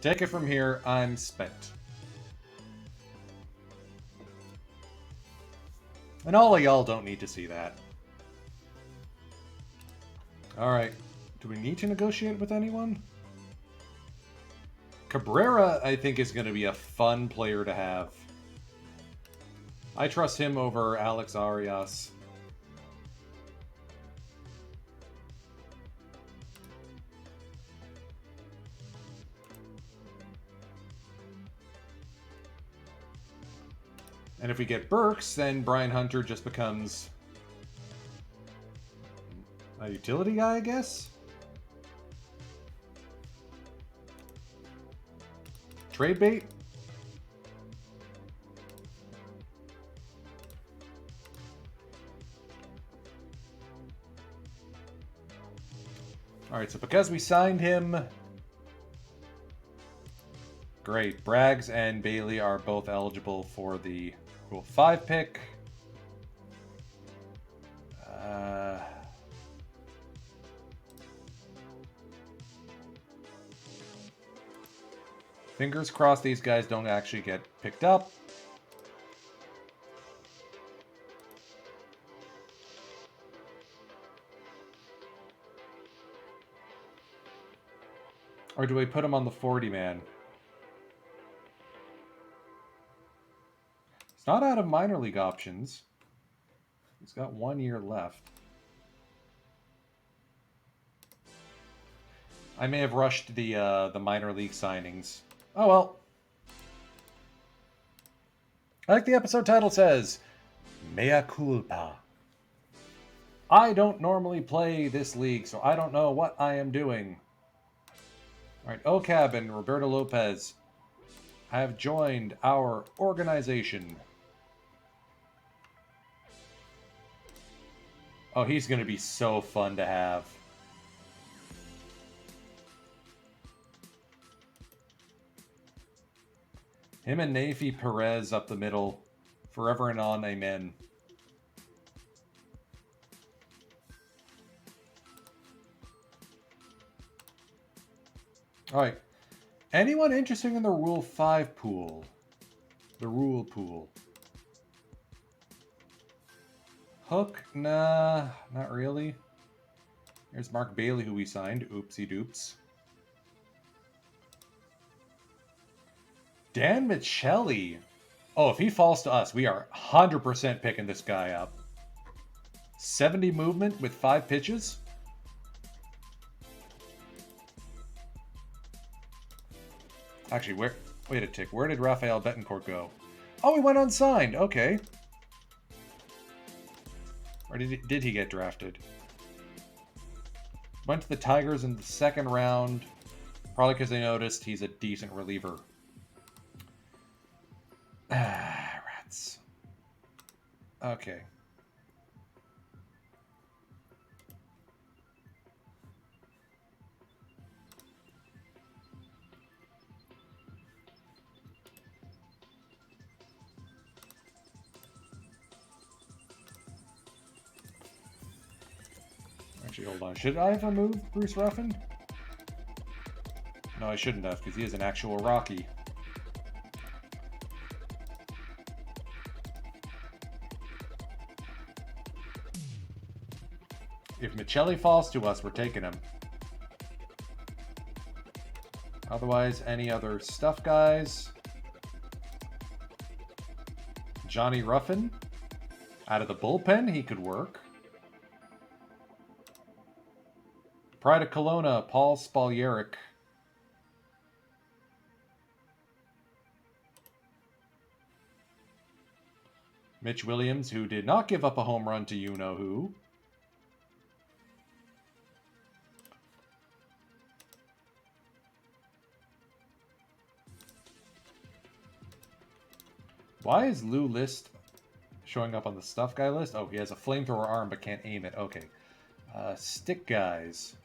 Take it from here. I'm spent. And all of y'all don't need to see that. All right. Do we need to negotiate with anyone? Cabrera, I think, is going to be a fun player to have. I trust him over Alex Arias. And if we get Burks, then Brian Hunter just becomes a utility guy, I guess? Trade bait? Alright, so because we signed him... Great. Braggs and Bailey are both eligible for the Rule 5 pick. Fingers crossed these guys don't actually get picked up. Or do we put him on the 40-man? It's not out of minor league options. He's got 1 year left. I may have rushed the minor league signings. Oh well. Like the episode title says, Mea culpa. I don't normally play this league, so I don't know what I am doing. Alright, OCAB and Roberto Lopez have joined our organization. Oh, he's going to be so fun to have. Him and Nafi Perez up the middle. Forever and on, amen. Alright. Anyone interested in the Rule 5 pool? The Rule pool. Hook? Nah, not really. Here's Mark Bailey, who we signed. Oopsie doops. Dan Michelli. Oh, if he falls to us, we are 100% picking this guy up. 70 movement with 5 pitches? Actually, wait a tick. Where did Rafael Betancourt go? Oh, he went unsigned. Okay. Or did he get drafted? Went to the Tigers in the 2nd round. Probably because they noticed he's a decent reliever. Rats. Okay. Actually, hold on. Should I have removed Bruce Ruffin? No, I shouldn't have, because he is an actual Rocky. If Michelli falls to us, we're taking him. Otherwise, any other stuff guys? Johnny Ruffin? Out of the bullpen, he could work. Pride of Kelowna, Paul Spalyeric. Mitch Williams, who did not give up a home run to you-know-who. Why is Lou List showing up on the stuff guy list? Oh, he has a flamethrower arm but can't aim it. Okay. Stick guys.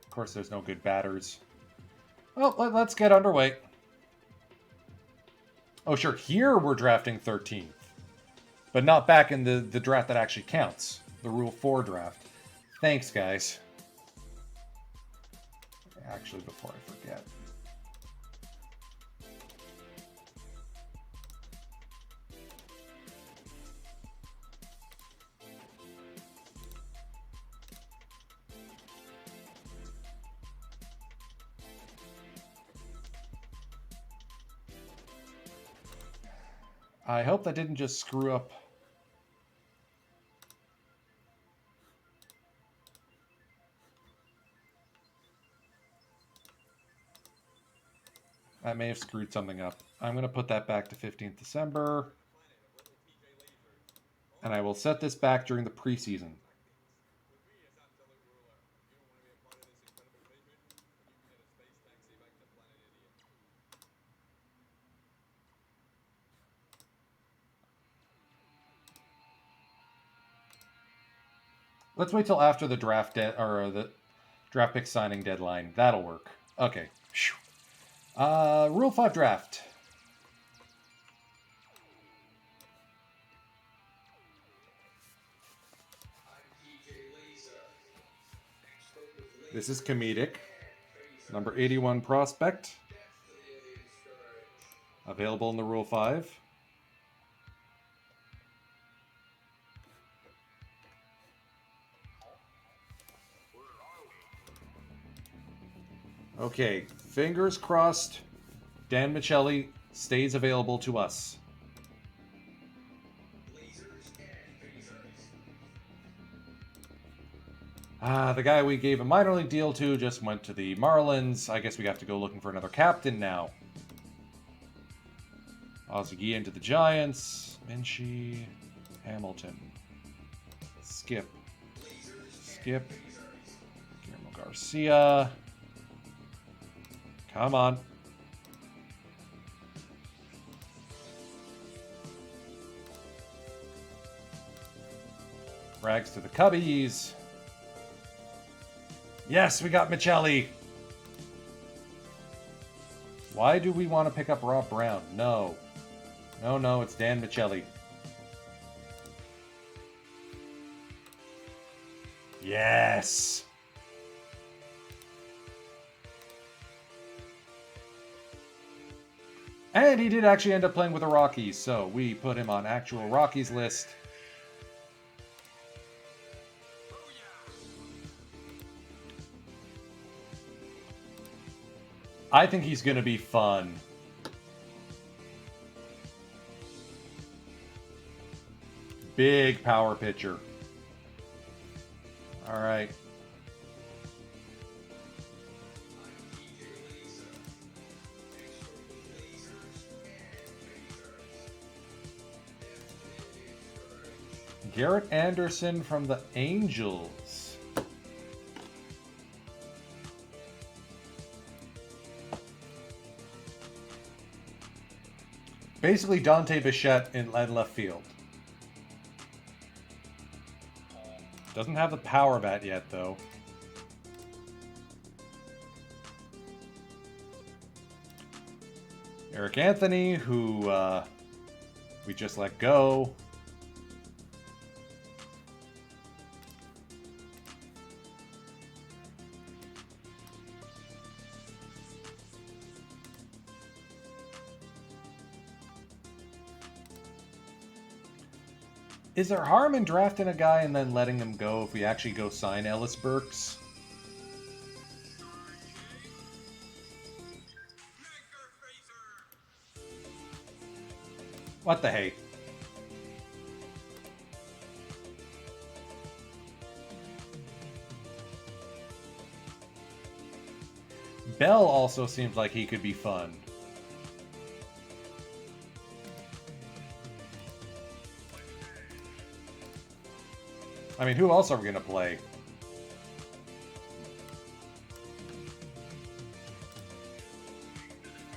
Of course, there's no good batters. Well, let's get underway. Oh, sure. Here we're drafting 13th. But not back in the draft that actually counts. The Rule 4 draft. Thanks, guys. Actually, before I forget. I hope that didn't just screw up. That may have screwed something up. I'm going to put that back to 15th December. And I will set this back during the preseason. Let's wait till after the draft the draft pick signing deadline. That'll work. Okay. Rule 5 draft. This is comedic. Number 81 prospect. Available in the Rule 5. Okay, fingers crossed Dan Michelli stays available to us. The guy we gave a minor league deal to just went to the Marlins. I guess we have to go looking for another captain now. Ozzie into the Giants. Minchie. Hamilton. Skip. Guillermo Garcia. Come on. Rags to the Cubbies. Yes, we got Michelli. Why do we want to pick up Rob Brown? No. No, it's Dan Michelli. Yes. And he did actually end up playing with the Rockies, so we put him on actual Rockies list. I think he's going to be fun. Big power pitcher. All right. Garrett Anderson from the Angels. Basically Dante Bichette in left field. Doesn't have the power bat yet, though. Eric Anthony, who we just let go. Is there harm in drafting a guy and then letting him go if we actually go sign Ellis Burks? What the hey? Bell also seems like he could be fun. I mean, who else are we going to play?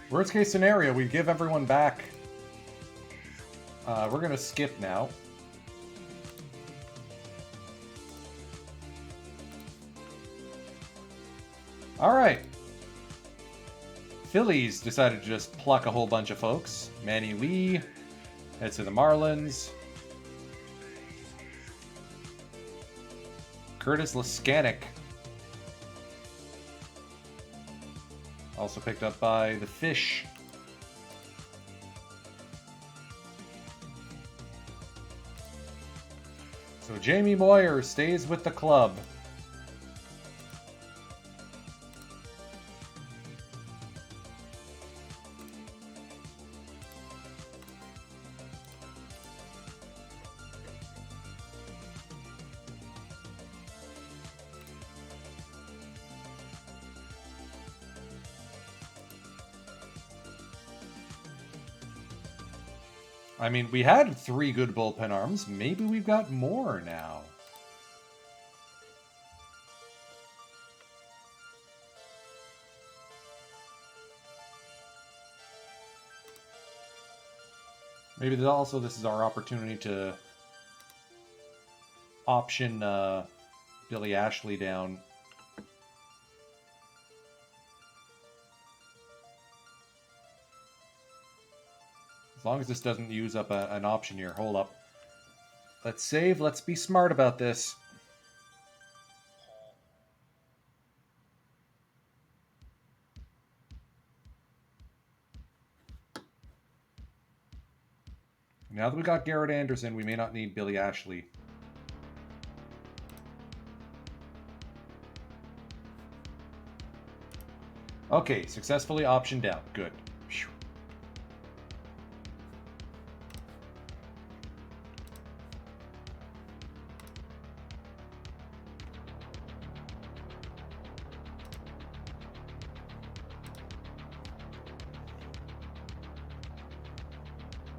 Worst case scenario, we give everyone back. We're going to skip now. All right. Phillies decided to just pluck a whole bunch of folks. Manny Lee heads to the Marlins. Curtis Laskanik, also picked up by the Fish. So Jamie Moyer stays with the club. I mean, we had 3 good bullpen arms. Maybe we've got more now. Maybe this is our opportunity to option Billy Ashley down. As long as this doesn't use up an option here. Hold up. Let's save. Let's be smart about this. Now that we got Garrett Anderson, we may not need Billy Ashley. Okay, successfully optioned out. Good. Whew.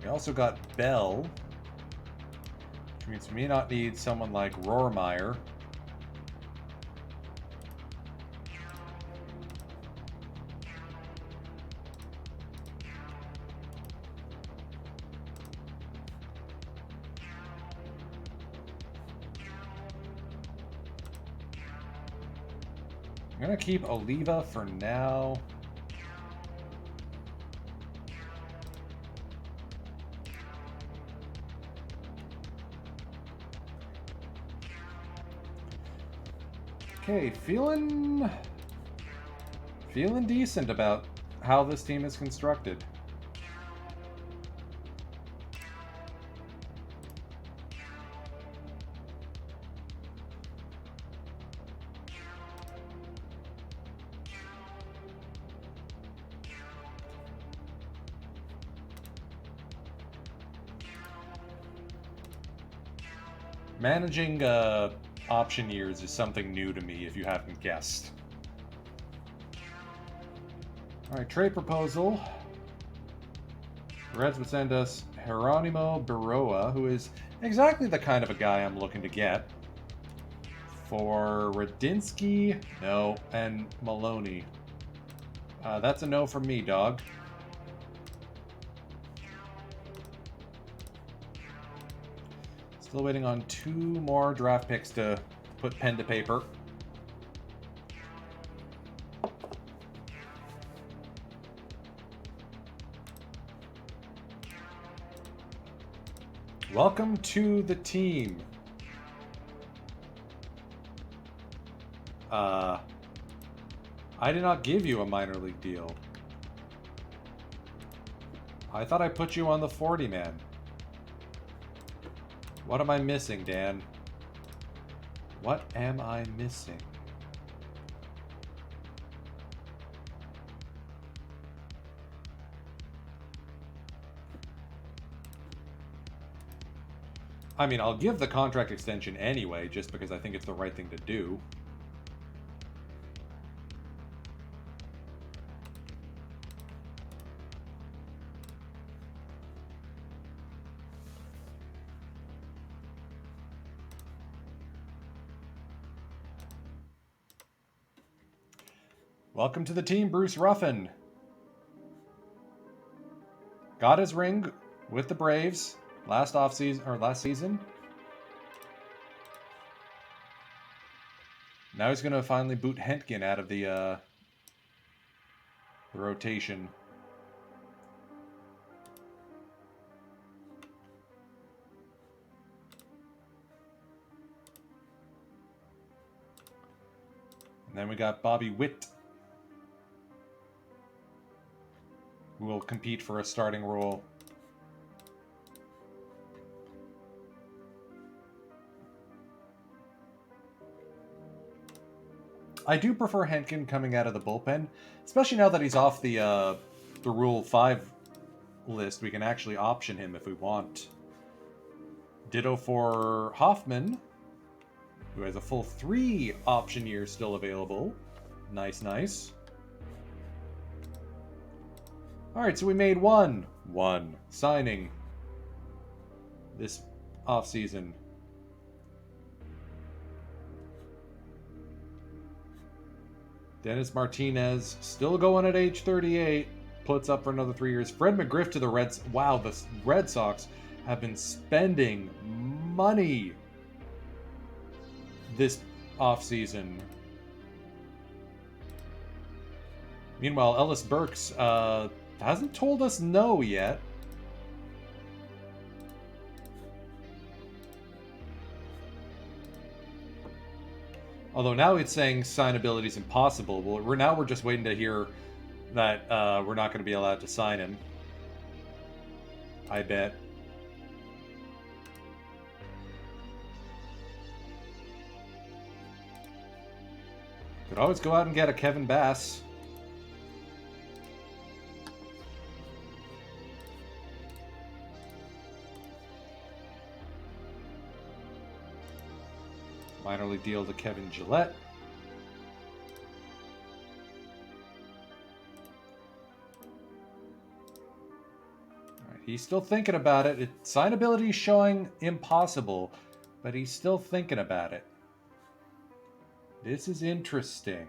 We also got Bell, which means we may not need someone like Rohrmeyer. I'm going to keep Oliva for now. Okay, feeling decent about how this team is constructed. Managing option years is something new to me, if you haven't guessed. Alright, trade proposal. The Reds would send us Geronimo Baroa, who is exactly the kind of a guy I'm looking to get. For Radinsky, no, and Maloney. That's a no from me, dog. Still waiting on 2 more draft picks to put pen to paper. Welcome to the team. I did not give you a minor league deal. I thought I put you on the 40-man. What am I missing, Dan? What am I missing? I mean, I'll give the contract extension anyway, just because I think it's the right thing to do. Welcome to the team, Bruce Ruffin. Got his ring with the Braves last season. Now he's going to finally boot Hentgen out of the rotation. And then we got Bobby Witt, who will compete for a starting role. I do prefer Hentgen coming out of the bullpen, especially now that he's off the Rule 5 list. We can actually option him if we want. Ditto for Hoffman, who has a full 3 option years still available. Nice, nice. Alright, so we made one signing. this offseason. Dennis Martinez, still going at age 38, puts up for another 3 years. Fred McGriff to the Reds. Wow, the Red Sox have been spending money this offseason. Meanwhile, Ellis Burks hasn't told us no yet. Although now it's saying signability is impossible. Well, we're just waiting to hear that we're not going to be allowed to sign him. I bet. Could always go out and get a Kevin Bass. Minor league deal to Kevin Gillette. All right, he's still thinking about it. Signability is showing impossible, but he's still thinking about it. This is interesting.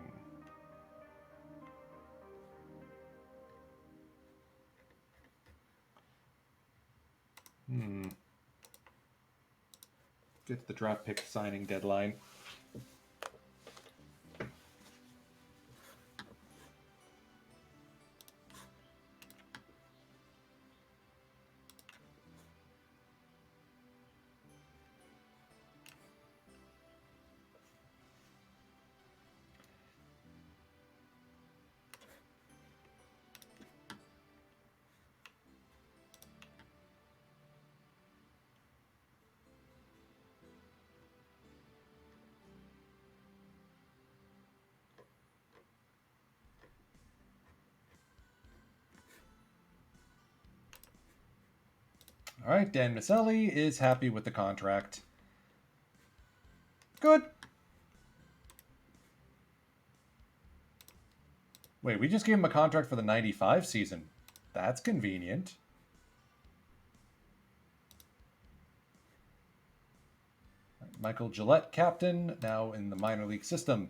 Get to the draft pick signing deadline. All right, Dan Maselli is happy with the contract. Good. Wait, we just gave him a contract for the 95 season. That's convenient. Michael Gillette, captain, now in the minor league system.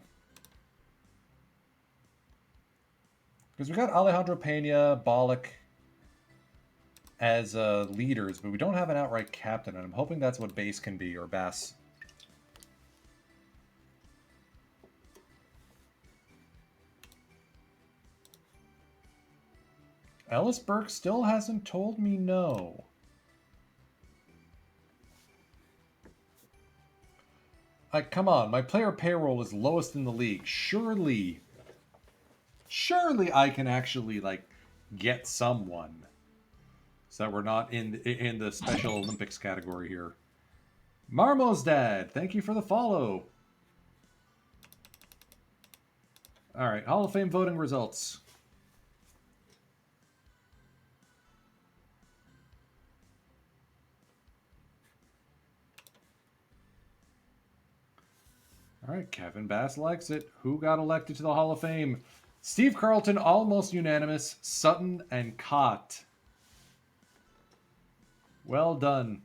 Because we got Alejandro Pena, Bollock as leaders, but we don't have an outright captain, and I'm hoping that's what Bass can be, or Bass. Ellis Burke still hasn't told me no. Come on, my player payroll is lowest in the league. Surely I can actually, like, get someone. So that we're not in the Special Olympics category here. Marmo's dad, thank you for the follow. All right, Hall of Fame voting results. All right, Kevin Bass likes it. Who got elected to the Hall of Fame? Steve Carlton, almost unanimous. Sutton and Cott. Well done.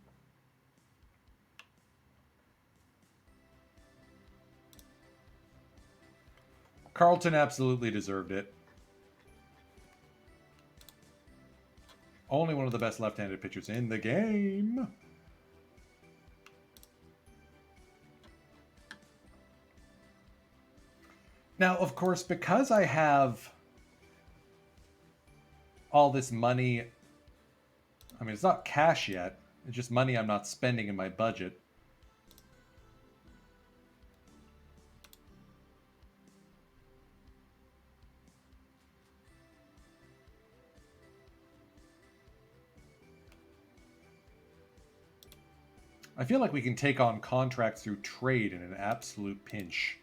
Carlton absolutely deserved it. Only one of the best left-handed pitchers in the game. Now, of course, because I have all this money, I mean, it's not cash yet. It's just money I'm not spending in my budget. I feel like we can take on contracts through trade in an absolute pinch.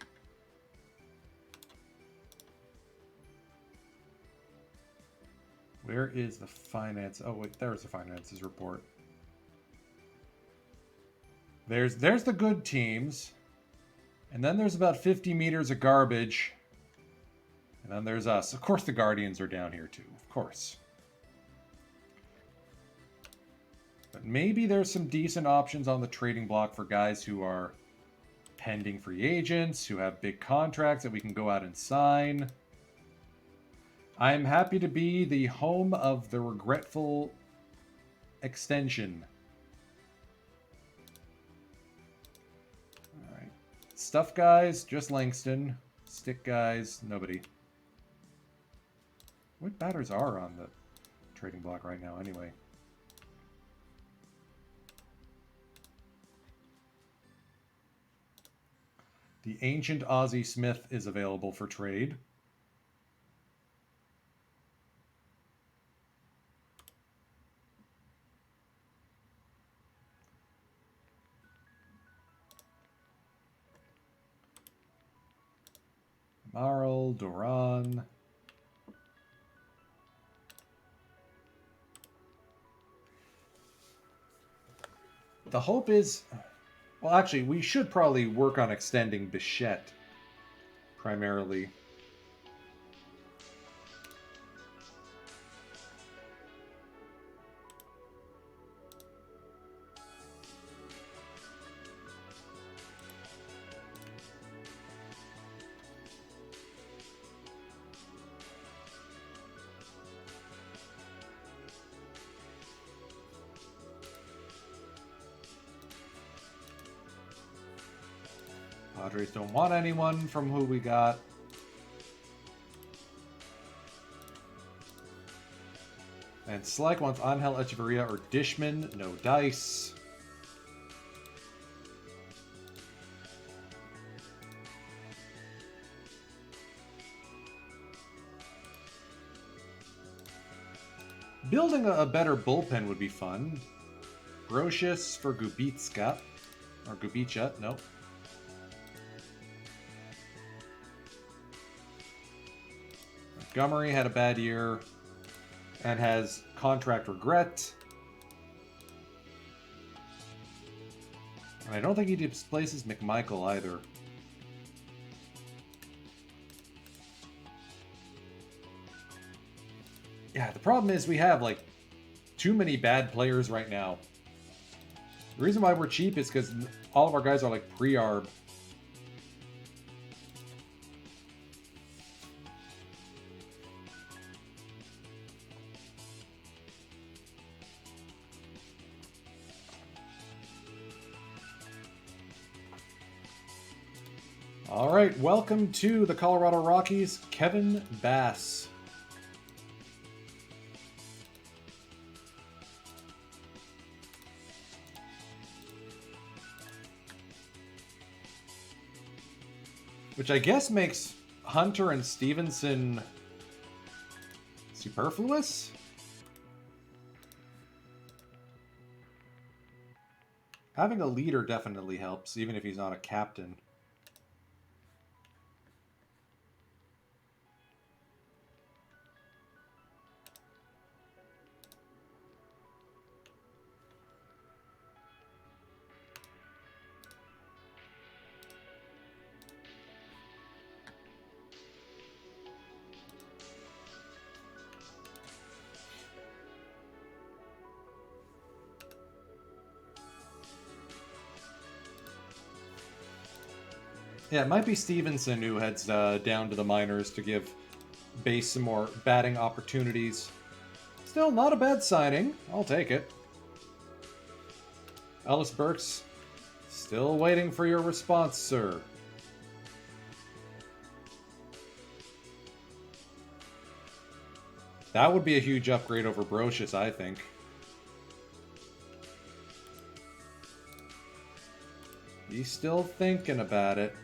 Where is the finance? Oh, wait, there's the finances report. There's the good teams. And then there's about 50 meters of garbage. And then there's us. Of course the Guardians are down here too. Of course. But Maybe there's some decent options on the trading block for guys who are pending free agents, who have big contracts that we can go out and sign. I'm happy to be the home of the regretful extension. All right. Stuff guys, just Langston. Stick guys, nobody. What batters are on the trading block right now, anyway? The Ancient Ozzie Smith is available for trade. Marl, Duran. The hope is... Well, actually, we should probably work on extending Bichette, primarily. Padres don't want anyone from who we got. And Slyke wants Angel Echeverria or Dishman. No dice. Building a better bullpen would be fun. Brocious for Gubitska. Or Gubicha, nope. Montgomery had a bad year and has contract regret. And I don't think he displaces McMichael either. Yeah, the problem is we have, like, too many bad players right now. The reason why we're cheap is because all of our guys are, like, pre-arb. All right, welcome to the Colorado Rockies, Kevin Bass. Which I guess makes Hunter and Stevenson superfluous? Having a leader definitely helps, even if he's not a captain. Yeah, it might be Stevenson who heads down to the minors to give Base some more batting opportunities. Still not a bad signing. I'll take it. Ellis Burks, still waiting for your response, sir. That would be a huge upgrade over Brocious, I think. He's still thinking about it.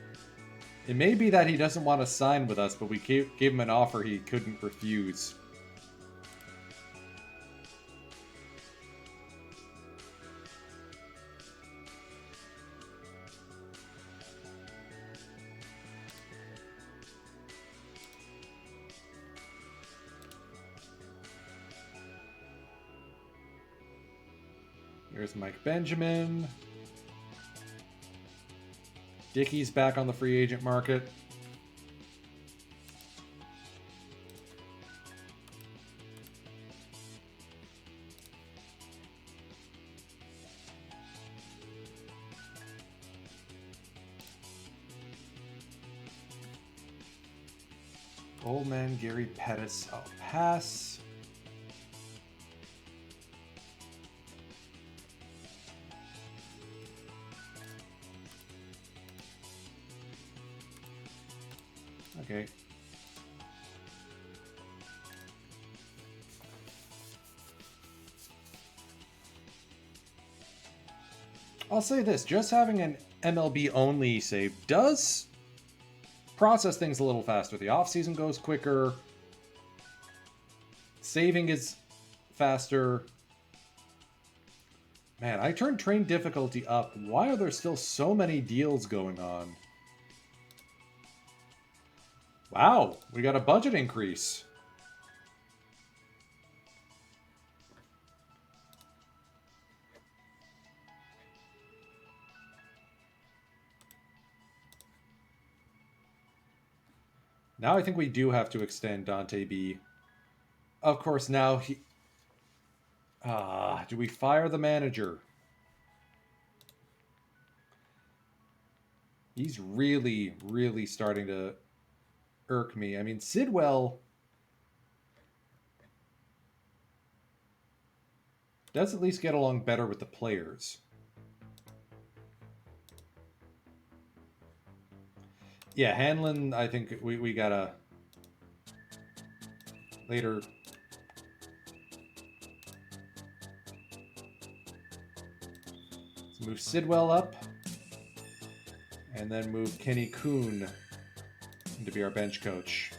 It may be that he doesn't want to sign with us, but we gave him an offer he couldn't refuse. Here's Mike Benjamin. Dickey's back on the free agent market. Old man Gary Pettis. I'll pass. Okay. I'll say this, just having an MLB only save does process things a little faster. The off-season goes quicker. Saving is faster. Man, I turned train difficulty up. Why are there still so many deals going on? Wow, we got a budget increase. Now I think we do have to extend Dante B. Of course, now he... do we fire the manager? He's really, really starting to irk me. I mean, Sidwell does at least get along better with the players. Yeah, Hanlon, I think we gotta later. Let's move Sidwell up. And then move Kenny Kuhn to be our bench coach.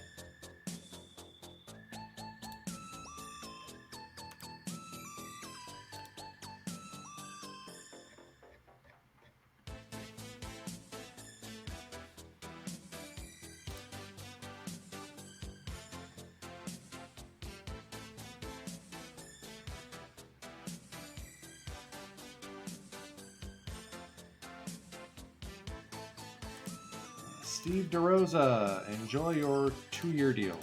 Steve DeRosa, enjoy your 2-year deal.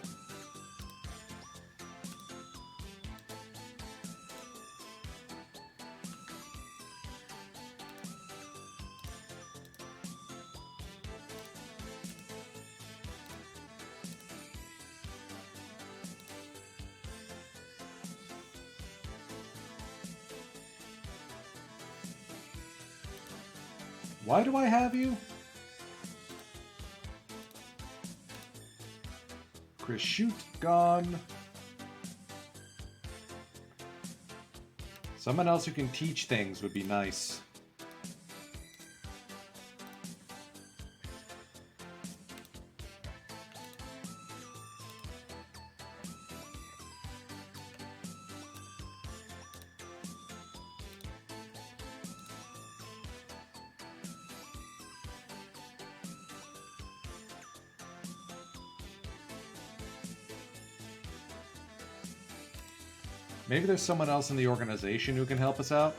Why do I have you? Chris Shoot, gone. Someone else who can teach things would be nice. Maybe there's someone else in the organization who can help us out.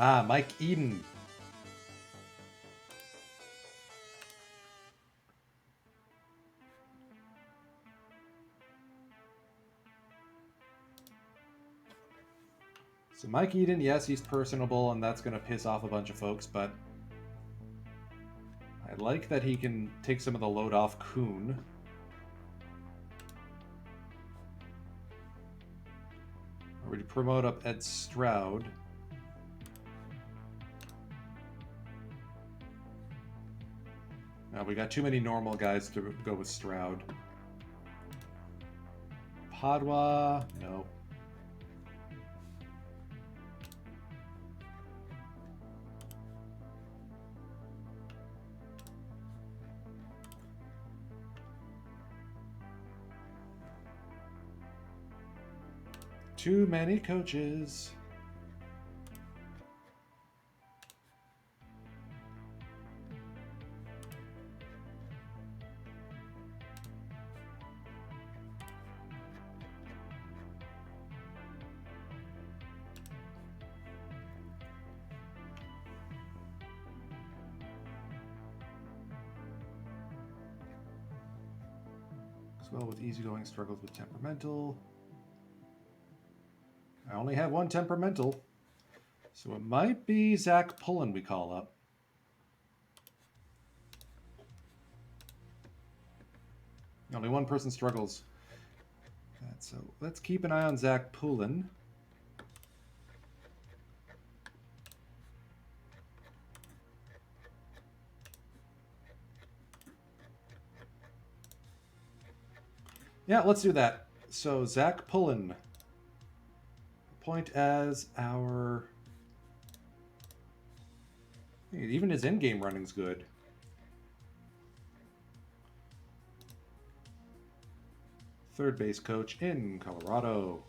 Ah, Mike Eden. So Mike Eden, yes, he's personable, and that's going to piss off a bunch of folks, but I like that he can take some of the load off Kuhn. Or to promote up Ed Stroud. Now we got too many normal guys to go with Stroud. Padua, no. Too many coaches. well with easygoing, struggles with temperamental. I only have one temperamental, so it might be Zach Pullen we call up. Only one person struggles. So let's keep an eye on Zach Pullen. Yeah, let's do that. So Zach Pullen. Point as our... Even his in-game running's good. Third base coach in Colorado.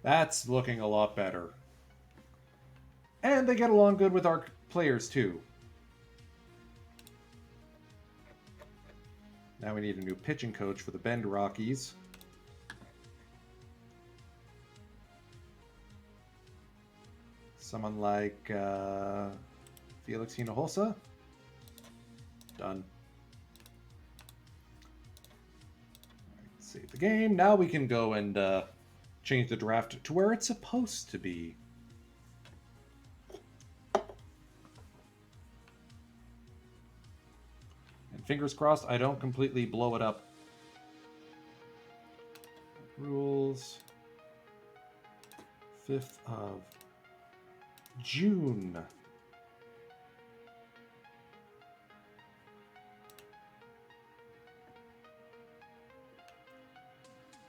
That's looking a lot better. And they get along good with our players, too. Now we need a new pitching coach for the Bend Rockies. Someone like Felix Hinojosa. Done. Save the game. Now we can go and change the draft to where it's supposed to be. And fingers crossed I don't completely blow it up. Rules. 5th of June.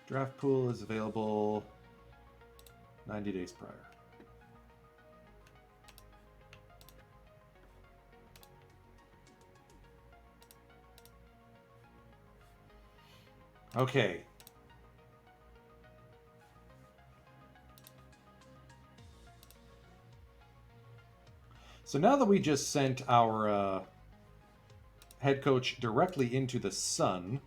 Draft pool is available 90 days prior. Okay. So now that we just sent our head coach directly into the sun,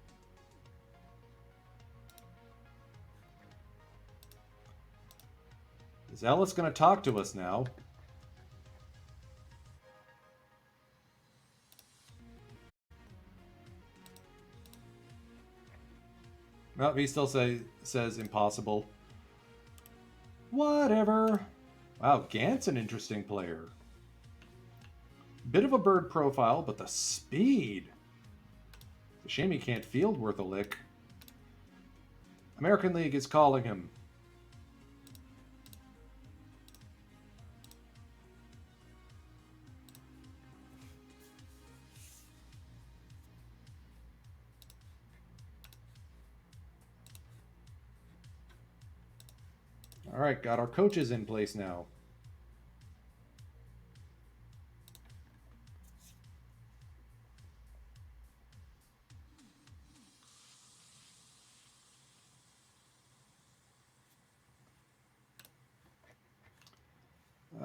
is Ellis going to talk to us now? No, he still says impossible. Whatever. Wow, Gant's an interesting player. Bit of a bird profile, but the speed. It's a shame he can't field worth a lick. American League is calling him. All right, got our coaches in place now.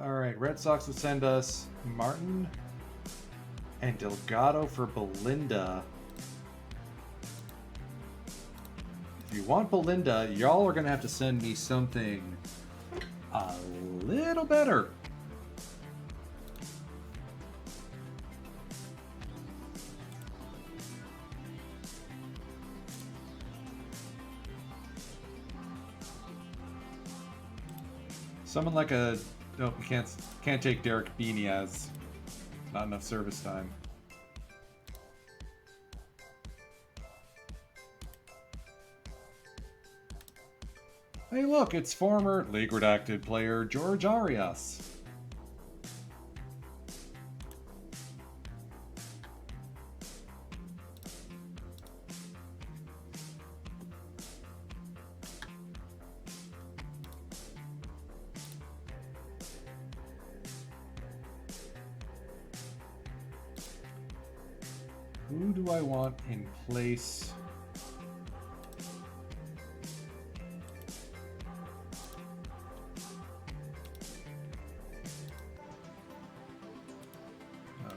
All right, Red Sox would send us Martin and Delgado for Belinda. If you want Belinda, y'all are going to have to send me something a little better. Someone like a... Nope, you can't take Derek Beanie as not enough service time. Hey look, it's former League Redacted player George Arias. Who do I want in place?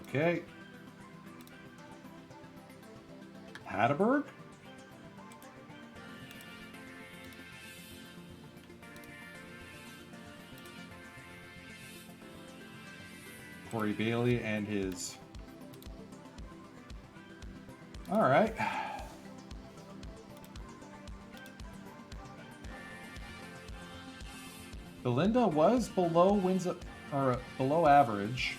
Okay. Hatteberg? Corey Bailey and his... Alright. Belinda was below below average.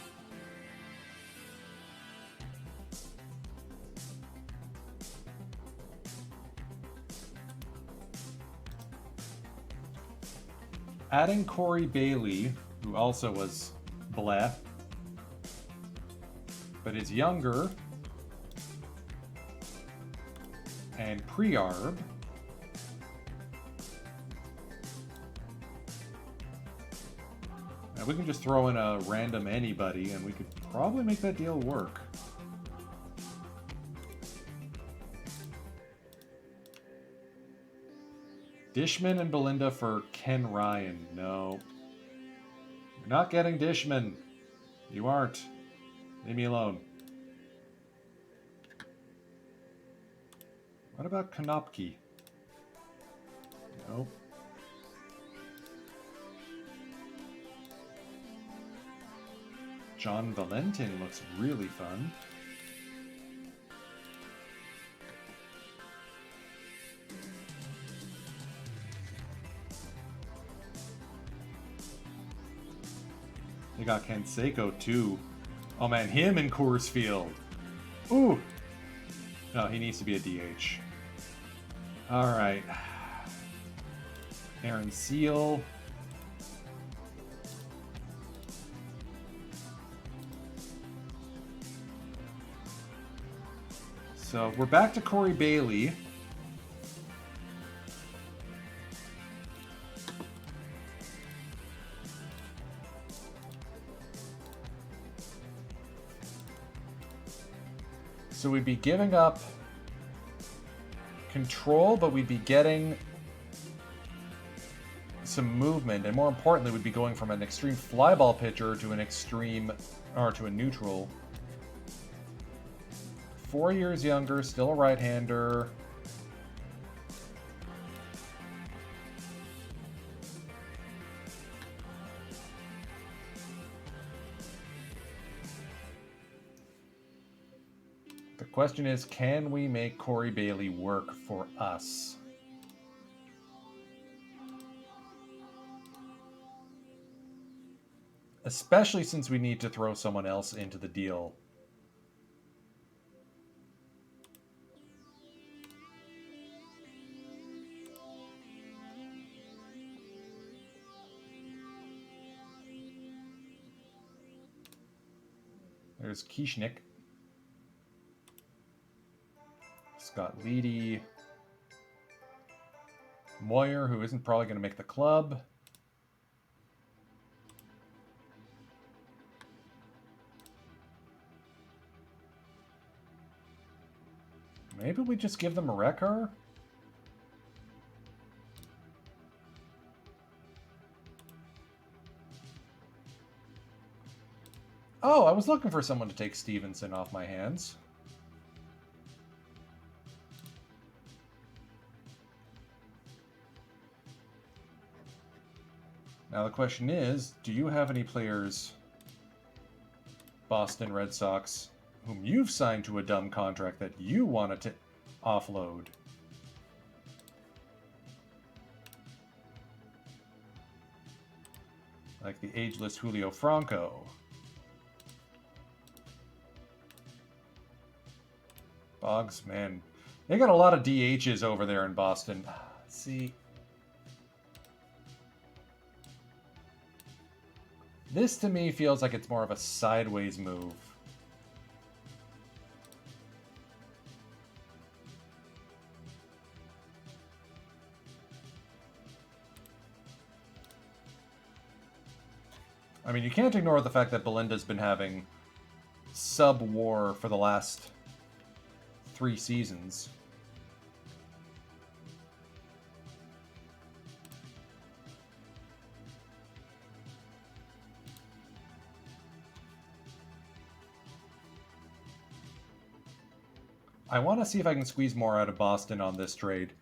Adding Corey Bailey, who also was bleh, but is younger, and pre-arb. Now we can just throw in a random anybody and we could probably make that deal work. Dishman and Belinda for Ken Ryan. No. You're not getting Dishman. You aren't. Leave me alone. What about Konopki? Nope. John Valentin looks really fun. They got Ken Seiko too. Oh man, him in Coors Field. Ooh! No, he needs to be a DH. Alright. Aaron Seal. So we're back to Corey Bailey. So we'd be giving up control, but we'd be getting some movement, and more importantly, we'd be going from an extreme flyball pitcher to an extreme, or to a neutral. 4 years younger, still a right-hander. The question is, can we make Corey Bailey work for us? Especially since we need to throw someone else into the deal. There's Kieschnick. Scott Leedy. Moyer, who isn't probably going to make the club. Maybe we just give them a Rekar? Oh, I was looking for someone to take Stevenson off my hands. Now the question is, do you have any players, Boston Red Sox, whom you've signed to a dumb contract that you want to offload? Like the ageless Julio Franco. Boggs, man. They got a lot of DHs over there in Boston. See. This to me feels like it's more of a sideways move. I mean, you can't ignore the fact that Belinda's been having sub-WAR for the last 3 seasons. I want to see if I can squeeze more out of Boston on this trade.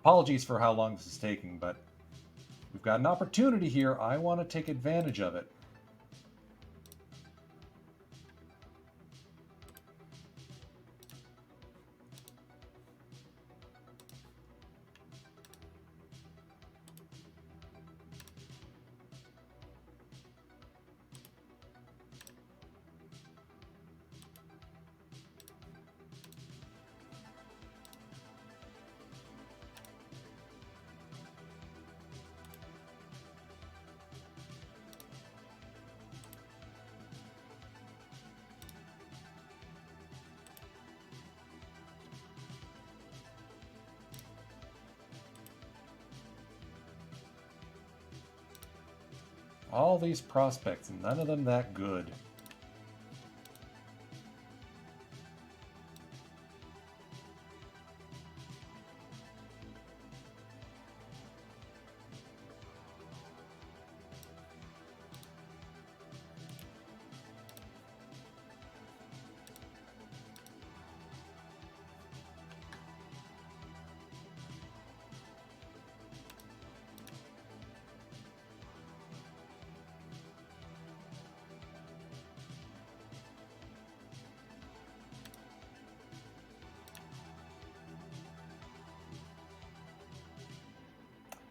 Apologies for how long this is taking, but we've got an opportunity here. I want to take advantage of it. All these prospects, and none of them that good.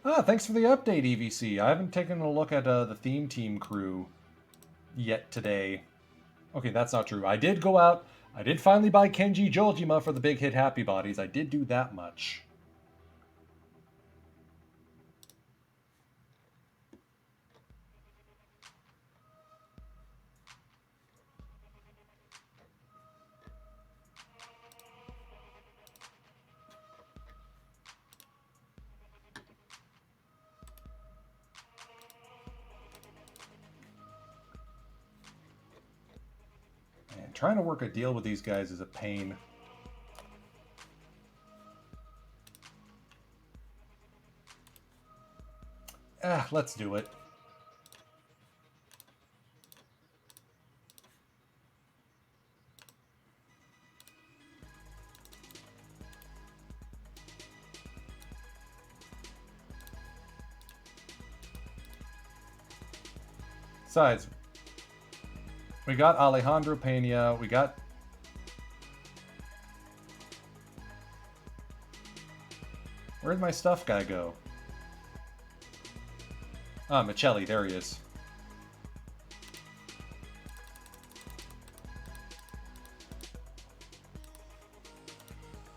Ah, thanks for the update, EVC. I haven't taken a look at the theme team crew yet today. Okay, that's not true. I did go out. I did finally buy Kenji Jojima for the big hit Happy Bodies. I did do that much. And trying to work a deal with these guys is a pain. Let's do it. Besides, we got Alejandro Pena, we got... Where'd my stuff guy go? Ah, Michelli, there he is.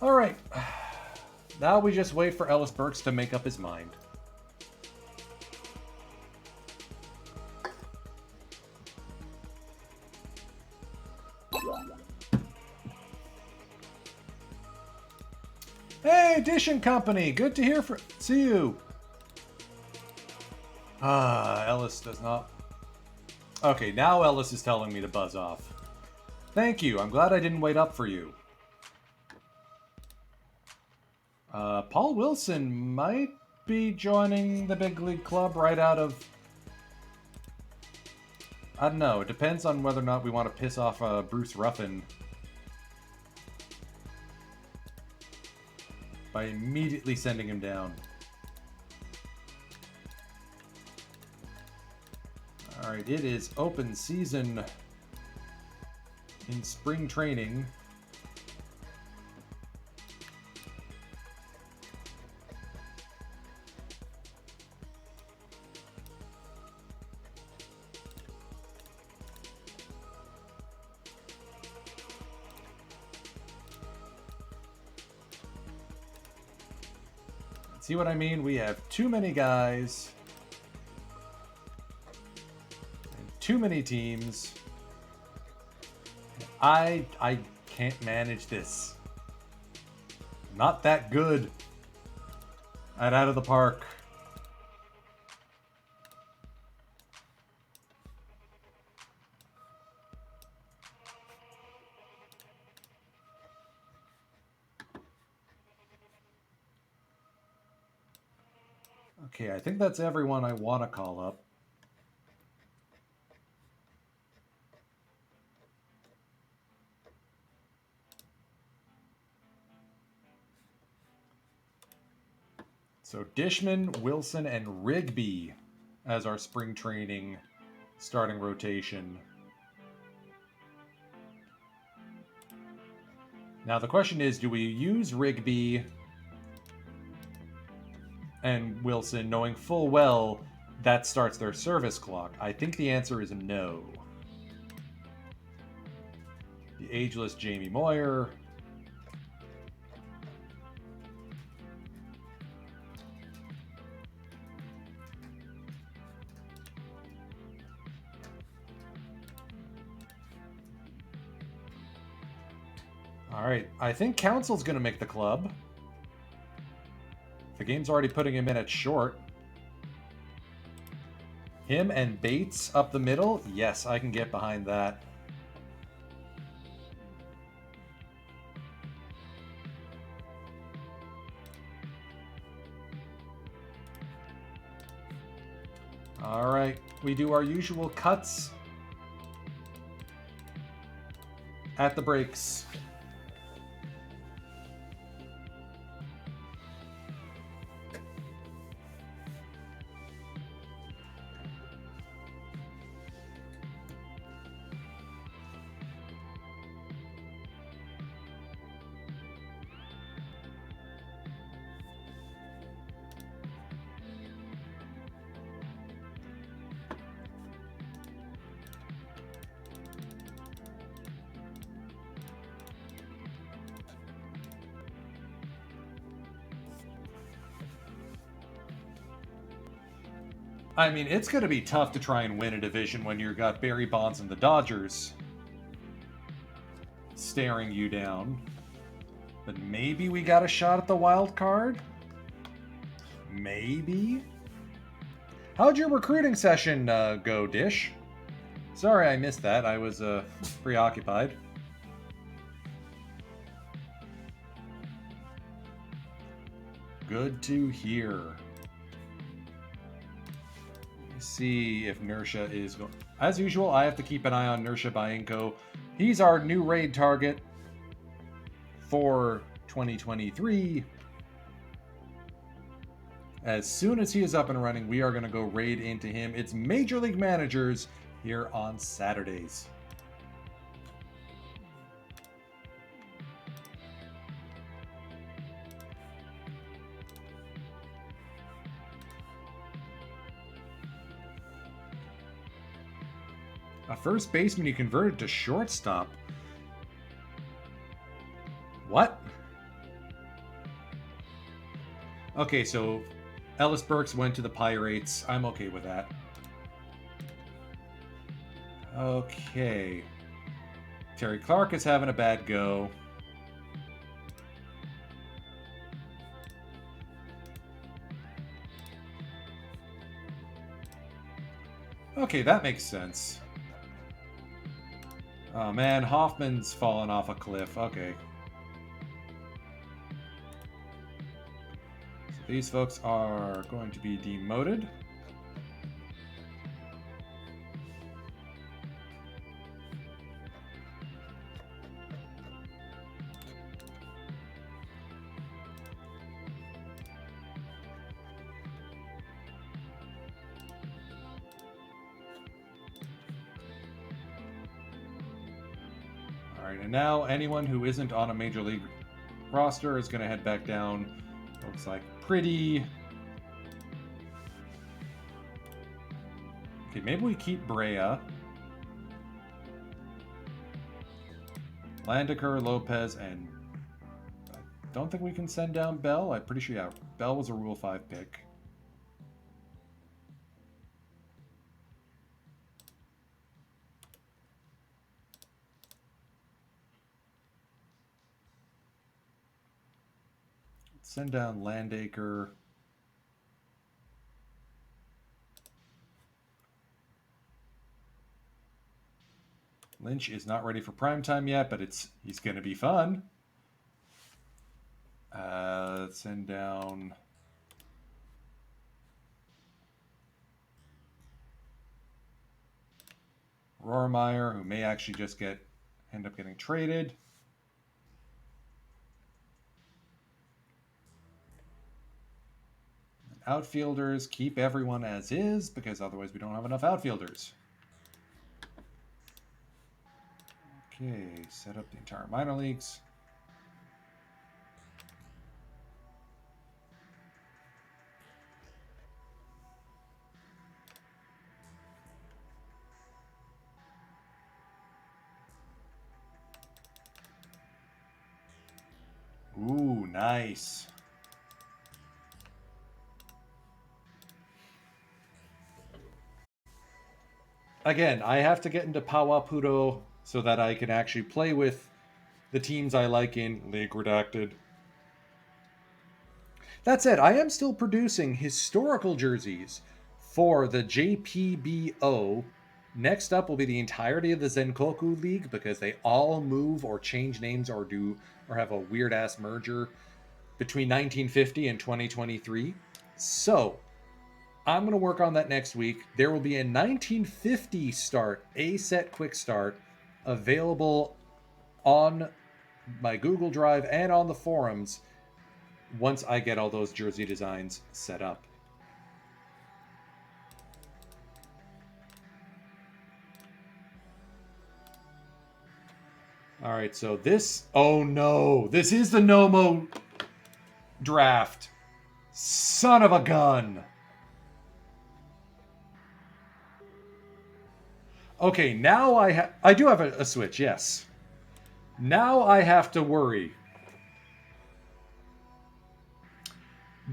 Alright. Now we just wait for Ellis Burks to make up his mind. Hey, Dish and Company! Good to see you! Ellis does not... Okay, now Ellis is telling me to buzz off. Thank you, I'm glad I didn't wait up for you. Paul Wilson might be joining the big league club right out of... I don't know, it depends on whether or not we want to piss off Bruce Ruffin by immediately sending him down. Alright, it is open season in spring training. See what I mean? We have too many guys. And too many teams. I can't manage this. Not that good at Out of the Park. Okay, I think that's everyone I want to call up. So Dishman, Wilson, and Rigby as our spring training starting rotation. Now the question is, do we use Rigby and Wilson knowing full well that starts their service clock? I think the answer is no. The ageless Jamie Moyer. Alright, I think Council's going to make the club. The game's already putting him in at short. Him and Bates up the middle? Yes, I can get behind that. All right, we do our usual cuts at the breaks. I mean, it's going to be tough to try and win a division when you've got Barry Bonds and the Dodgers staring you down. But maybe we got a shot at the wild card? Maybe? How'd your recruiting session go, Dish? Sorry I missed that. I was preoccupied. Good to hear. See if Nersha is going. As usual, I have to keep an eye on Nersha Bayenko. He's our new raid target for 2023. As soon as he is up and running, we are going to go raid into him. It's Major League Managers here on Saturdays. A first baseman you converted to shortstop. What? Okay, so Ellis Burks went to the Pirates. I'm okay with that. Okay. Terry Clark is having a bad go. Okay, that makes sense. Oh man, Hoffman's fallen off a cliff. Okay. So these folks are going to be demoted. Alright, and now anyone who isn't on a Major League roster is going to head back down. Looks like Pretty. Okay, maybe we keep Brea. Landecker, Lopez, and I don't think we can send down Bell. I'm pretty sure, yeah, Bell was a Rule 5 pick. Send down Landacre. Lynch is not ready for primetime yet, but he's going to be fun. Send down Rohrmeyer, who may actually just end up getting traded. Outfielders, keep everyone as is, because otherwise we don't have enough outfielders. Okay, set up the entire minor leagues. Ooh, nice. Again, I have to get into Pawapuro so that I can actually play with the teams I like in League Redacted. That said, I am still producing historical jerseys for the JPBO. Next up will be the entirety of the Zenkoku League because they all move or change names or have a weird ass merger between 1950 and 2023. So I'm going to work on that next week. There will be a 1950 start, A set quick start, available on my Google Drive and on the forums once I get all those jersey designs set up. All right, so this... Oh, no. This is the Nomo draft. Son of a gun. Okay, now I do have a Switch, yes. Now I have to worry.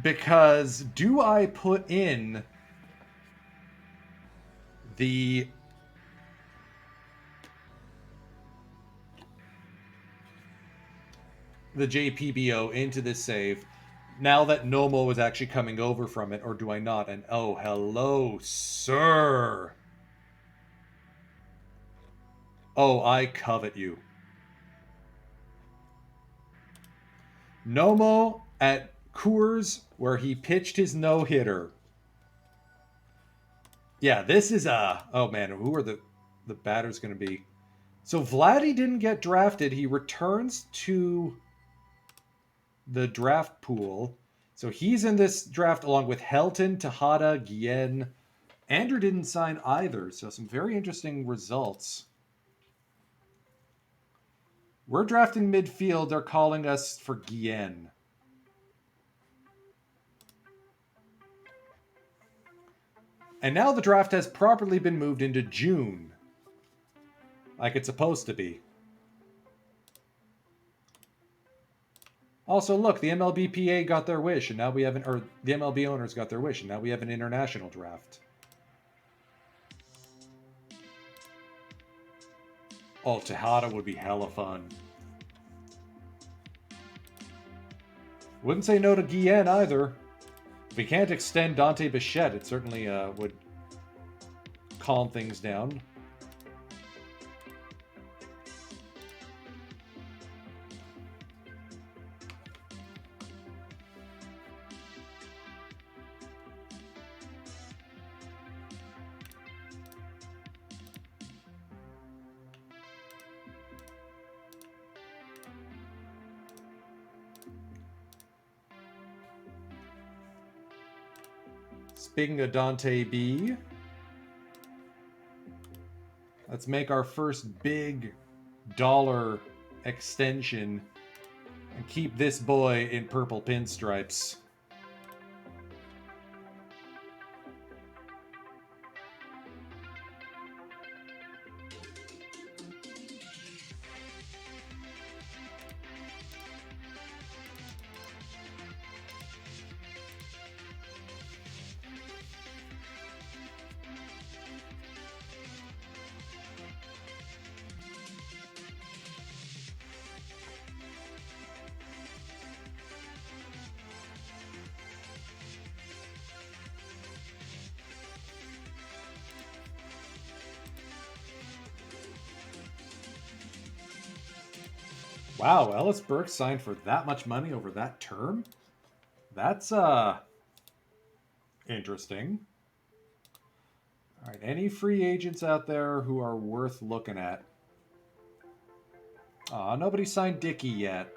Because do I put in the JPBO into this save now that Nomo is actually coming over from it, or do I not? And oh, hello, sir. Oh, I covet you. Nomo at Coors, where he pitched his no-hitter. Yeah, this is oh man, who are the batters going to be? So Vladdy didn't get drafted. He returns to the draft pool. So he's in this draft along with Helton, Tejada, Guillen. Andrew didn't sign either. So some very interesting results. We're drafting midfield. They're calling us for Guillen. And now the draft has properly been moved into June. Like it's supposed to be. Also, look, the MLBPA got their wish, and now we have or the MLB owners got their wish, and now we have an international draft. Oh, Tejada would be hella fun. Wouldn't say no to Guillen either. If we can't extend Dante Bichette, it certainly would calm things down. Speaking of Dante B, let's make our first big dollar extension and keep this boy in purple pinstripes. Wow, Ellis Burke signed for that much money over that term? That's interesting. All right, any free agents out there who are worth looking at? Aw, nobody signed Dickey yet.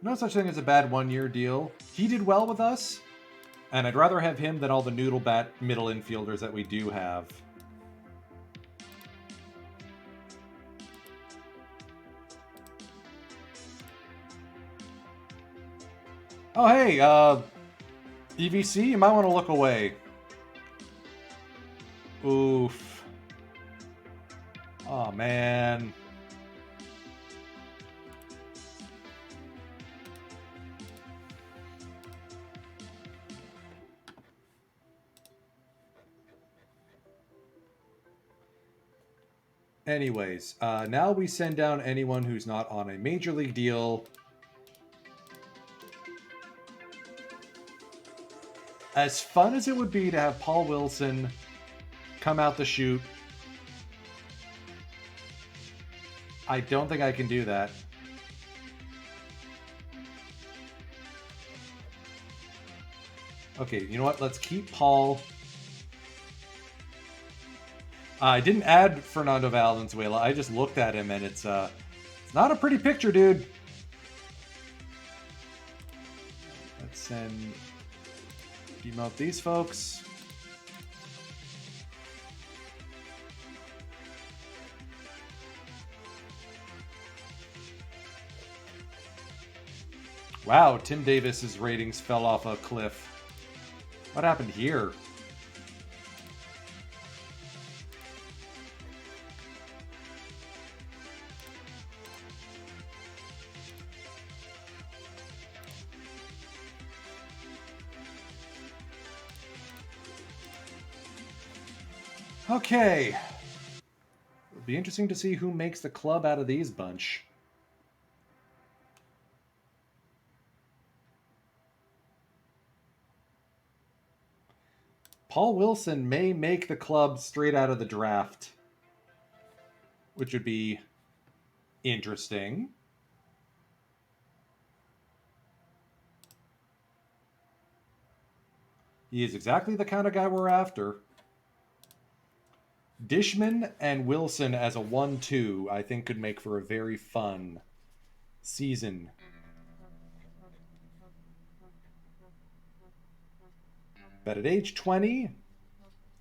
No such thing as a bad one-year deal. He did well with us, and I'd rather have him than all the noodle bat middle infielders that we do have. Oh, hey, EVC, you might want to look away. Oof. Oh, man. Anyways, now we send down anyone who's not on a major league deal. As fun as it would be to have Paul Wilson come out the chute, I don't think I can do that. Okay, you know what? Let's keep Paul. I didn't add Fernando Valenzuela. I just looked at him, and it's not a pretty picture, dude. Let's send demote these folks. Wow, Tim Davis's ratings fell off a cliff. What happened here? Okay. It'll be interesting to see who makes the club out of these bunch. Paul Wilson may make the club straight out of the draft, which would be interesting. He is exactly the kind of guy we're after. Dishman and Wilson as a 1-2, I think, could make for a very fun season. But at age 20,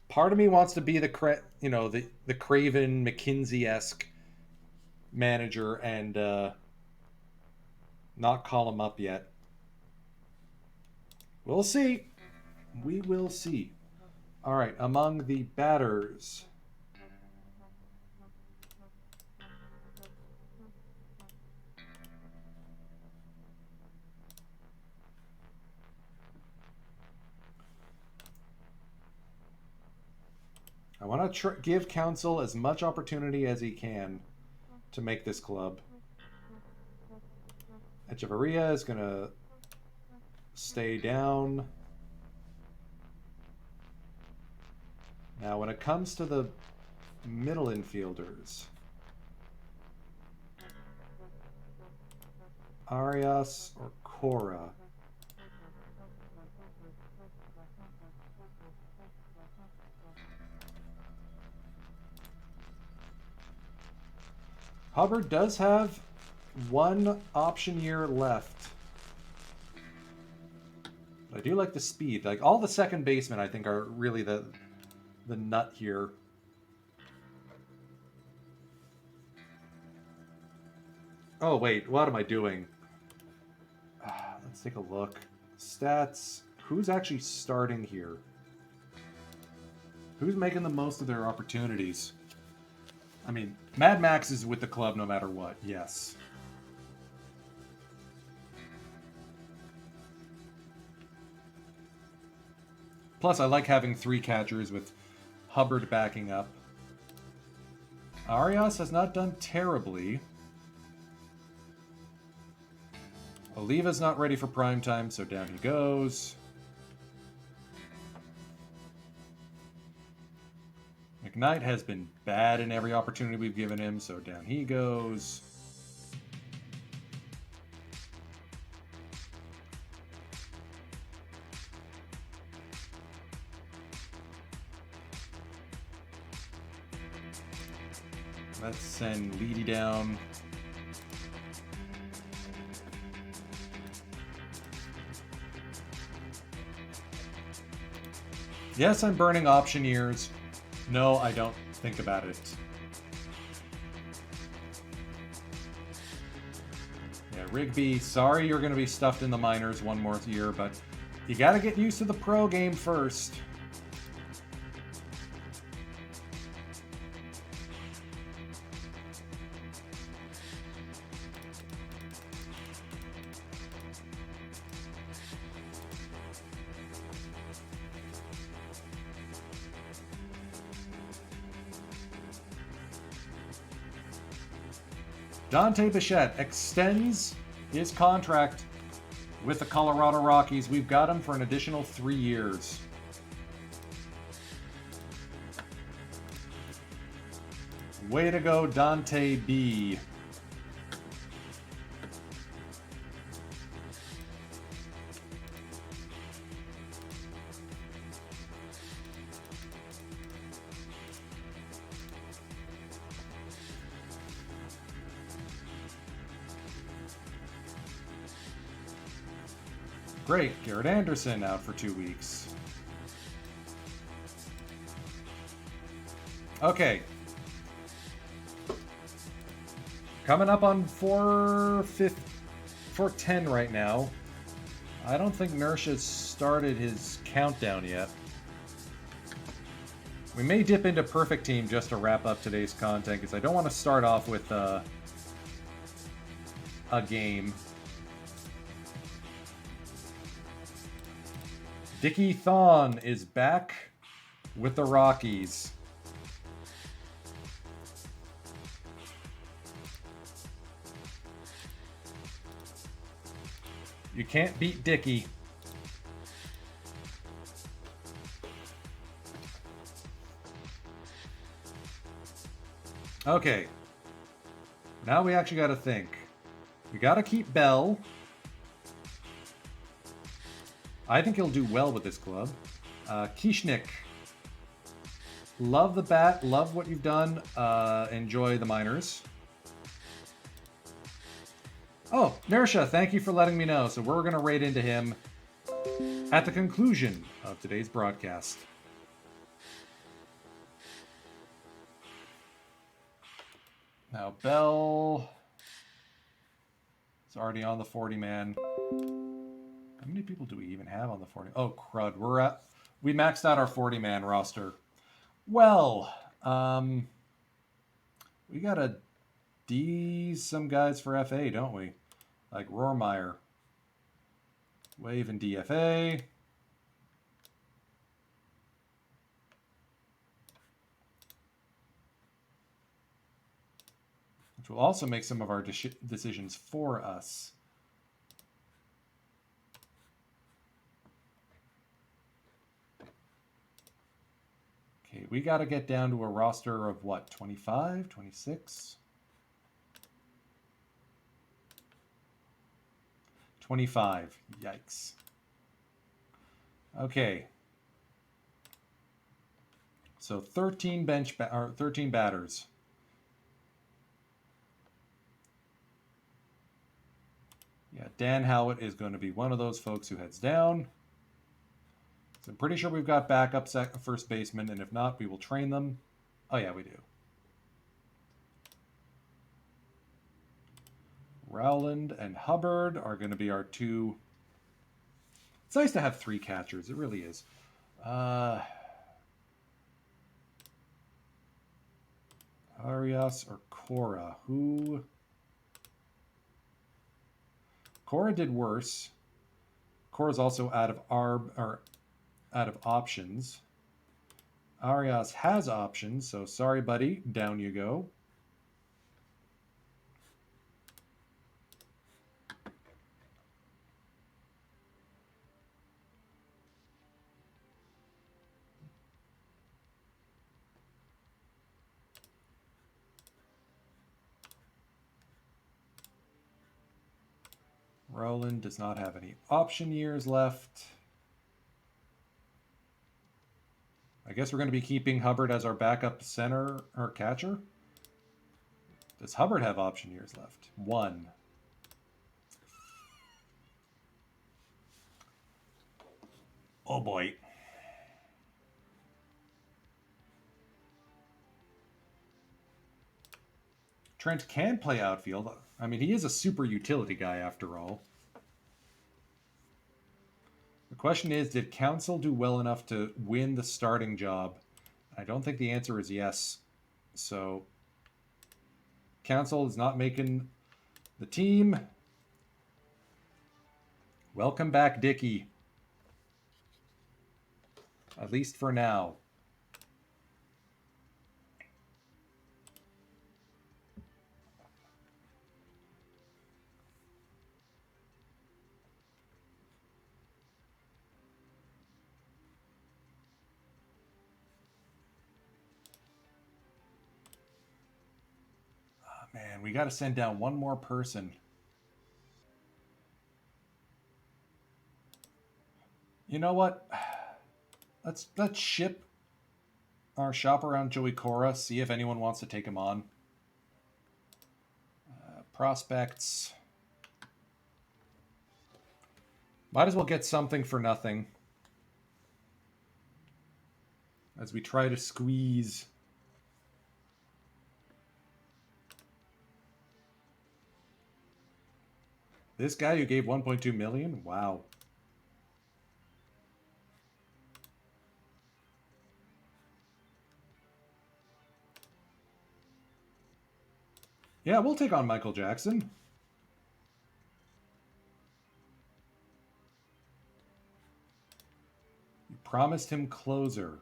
part of me wants to be the Craven McKinsey-esque manager and not call him up yet. We'll see. We will see. All right, among the batters. I want to give Council as much opportunity as he can to make this club. Echeverria is going to stay down. Now, when it comes to the middle infielders, Arias or Cora? Hubbard does have one option year left. I do like the speed. Like, all the second basemen, I think, are really the nut here. Oh, wait. What am I doing? Let's take a look. Stats. Who's actually starting here? Who's making the most of their opportunities? I mean, Mad Max is with the club no matter what. Yes. Plus, I like having three catchers with Hubbard backing up. Arias has not done terribly. Oliva's not ready for prime time, so down he goes. McKnight has been bad in every opportunity we've given him, so down he goes. Let's send Leedy down. Yes, I'm burning option years. No, I don't think about it. Yeah, Rigby, sorry you're going to be stuffed in the minors one more year, but you got to get used to the pro game first. Dante Bichette extends his contract with the Colorado Rockies. We've got him for an additional 3 years. Way to go, Dante B. Great, Garrett Anderson out for 2 weeks. Okay. Coming up on 4:10 right now. I don't think Nursh has started his countdown yet. We may dip into Perfect Team just to wrap up today's content, because I don't want to start off with a game. Dickie Thon is back with the Rockies. You can't beat Dickie. Okay. Now we actually got to think. We got to keep Bell. I think he'll do well with this club. Kishnik. Love the bat. Love what you've done. Enjoy the minors. Oh, Nersha, thank you for letting me know. So we're going to raid into him at the conclusion of today's broadcast. Now, Bell is already on the 40-man. How many people do we even have on the 40? Oh, crud. We maxed out our 40-man roster. Well, we got to D some guys for FA, don't we? Like Rohrmeyer. Wave and DFA. Which will also make some of our decisions for us. Okay, we got to get down to a roster of what, 25, 26? 25. Yikes. Okay. So 13 13 batters. Yeah, Dan Howard is going to be one of those folks who heads down. So I'm pretty sure we've got backup first baseman, and if not, we will train them. Oh yeah, we do. Rowland and Hubbard are going to be our two. It's nice to have 3 catchers. It really is. Arias or Cora? Who? Cora did worse. Cora's also out of out of options. Arias has options, so sorry, buddy. Down you go. Rowland does not have any option years left. I guess we're going to be keeping Hubbard as our backup center or catcher. Does Hubbard have option years left? 1. Oh boy. Trent can play outfield. I mean, he is a super utility guy after all. The question is, did Council do well enough to win the starting job? I don't think the answer is yes. So, Council is not making the team. Welcome back, Dickie. At least for now. Man, we got to send down one more person. You know what? Let's ship our shop around Joey Cora, see if anyone wants to take him on. Prospects. Might as well get something for nothing. As we try to squeeze. This guy who gave 1.2 million? Wow. Yeah, we'll take on Michael Jackson. You promised him closer.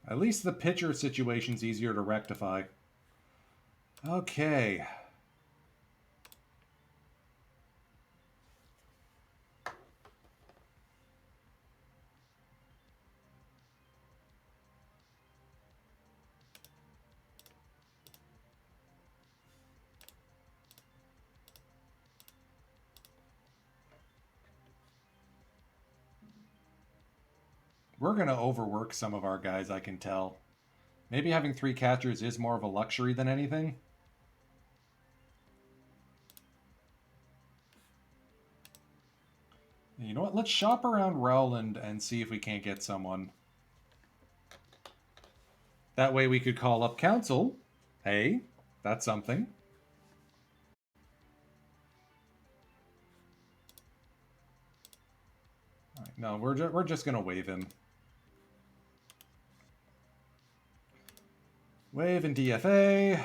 At least the pitcher situation's easier to rectify. Okay. We're going to overwork some of our guys, I can tell. Maybe having 3 catchers is more of a luxury than anything. You know what? Let's shop around Rowland and see if we can't get someone. That way we could call up council. Hey, that's something. Right, no, we're just going to waive him. Wave and DFA.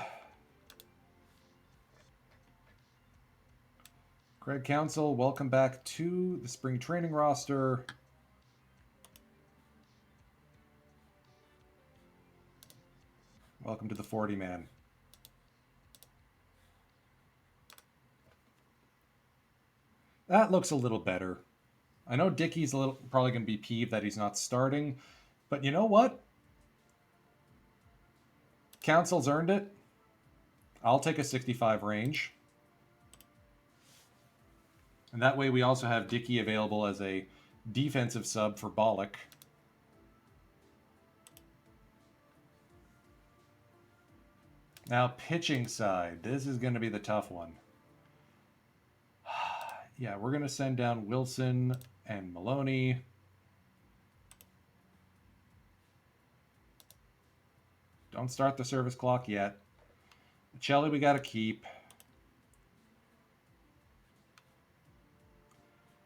Greg Council, welcome back to the spring training roster. Welcome to the 40-man. That looks a little better. I know Dickey's probably going to be peeved that he's not starting, but you know what? Council's earned it. I'll take a 65 range. And that way we also have Dickey available as a defensive sub for Bollock. Now, pitching side. This is going to be the tough one. Yeah, we're going to send down Wilson and Maloney. Don't start the service clock yet. Michelli we got to keep.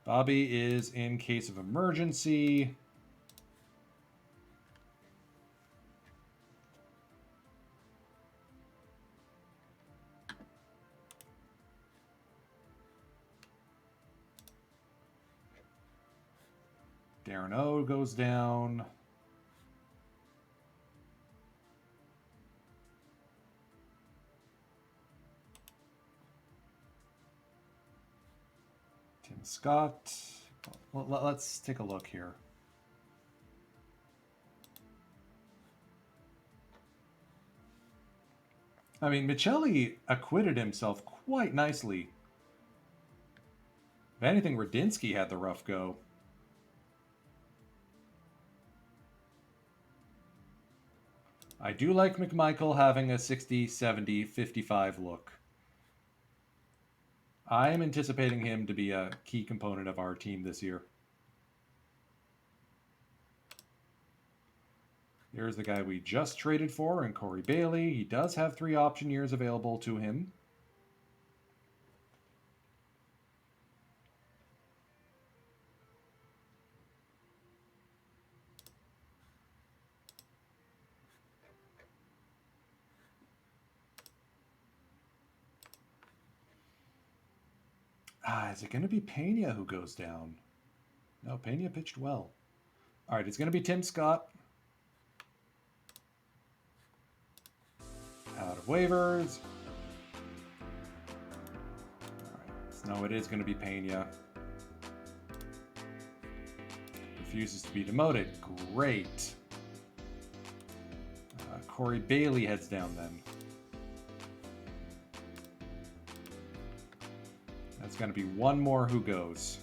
Bobby is in case of emergency. Darren O goes down. Tim Scott. Well, let's take a look here. I mean, Michelli acquitted himself quite nicely. If anything, Radinsky had the rough go. I do like McMichael having a 60, 70, 55 look. I am anticipating him to be a key component of our team this year. Here's the guy we just traded for, and Corey Bailey. He does have 3 option years available to him. Is it going to be Pena who goes down? No, Pena pitched well. All right, it's going to be Tim Scott. Out of waivers. All right, so no, it is going to be Pena. Refuses to be demoted. Great. Corey Bailey heads down then. That's going to be one more who goes.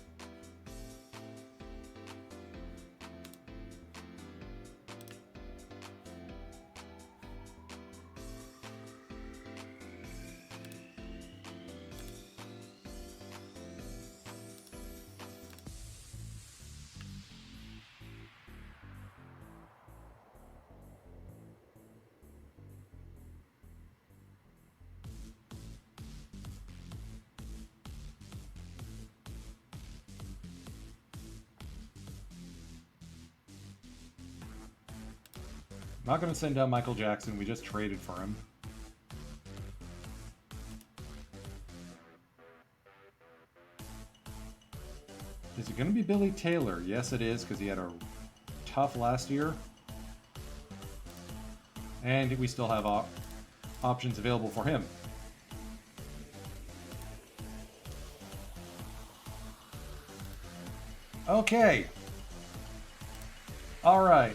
I'm not going to send down Michael Jackson. We just traded for him. Is it going to be Billy Taylor? Yes, it is, because he had a tough last year. And we still have options available for him. Okay. All right.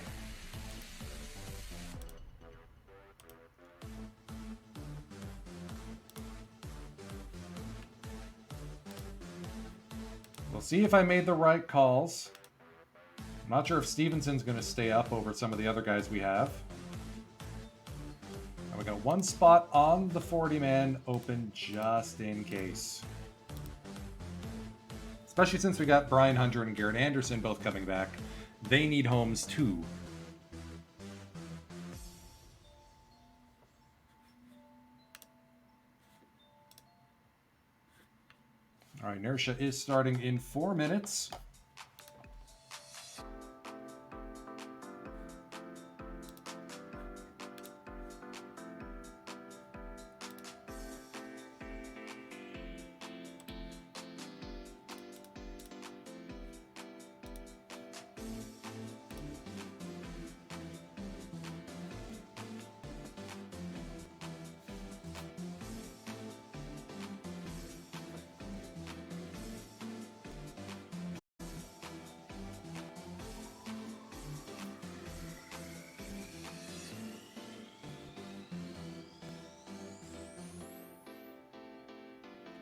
We'll see if I made the right calls. I'm not sure if Stevenson's going to stay up over some of the other guys we have. And we got one spot on the 40-man open just in case. Especially since we got Brian Hunter and Garrett Anderson both coming back. They need homes too. All right, inertia is starting in 4 minutes.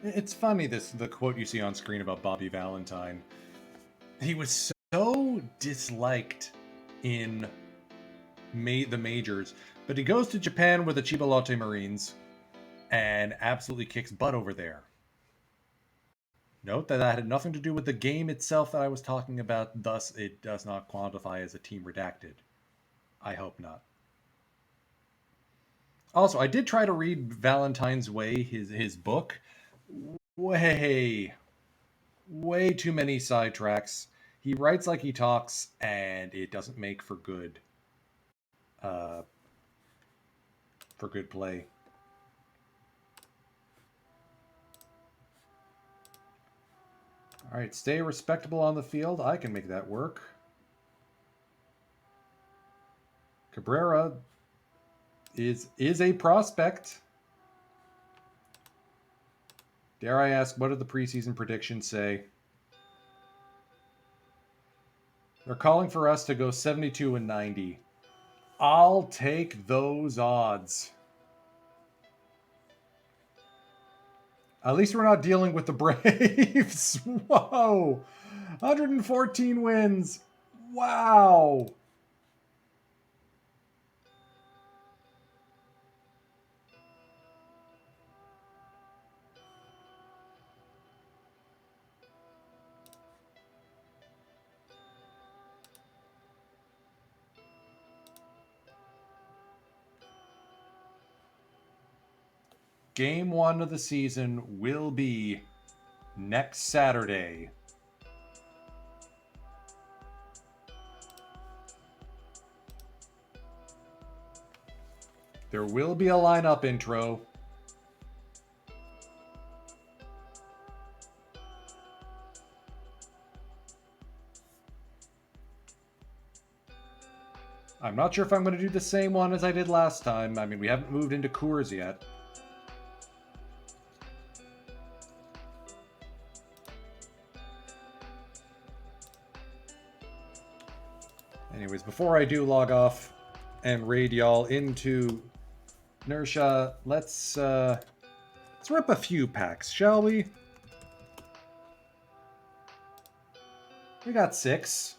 It's funny, the quote you see on screen about Bobby Valentine. He was so disliked in the majors, but he goes to Japan with the Chiba Lotte Marines and absolutely kicks butt over there. Note that that had nothing to do with the game itself that I was talking about, thus it does not quantify as a team redacted. I hope not. Also, I did try to read Valentine's Way, his book. Way too many sidetracks. He writes like he talks, and it doesn't make for good play. All right, stay respectable on the field. I can make that work. Cabrera is a prospect. Dare I ask, what did the preseason predictions say? They're calling for us to go 72-90. I'll take those odds. At least we're not dealing with the Braves. Whoa. 114 wins. Wow. Game 1 of the season will be next Saturday. There will be a lineup intro. I'm not sure if I'm going to do the same one as I did last time. I mean, we haven't moved into Coors yet. Anyways, before I do log off and raid y'all into Inertia, let's rip a few packs, shall we? We got 6.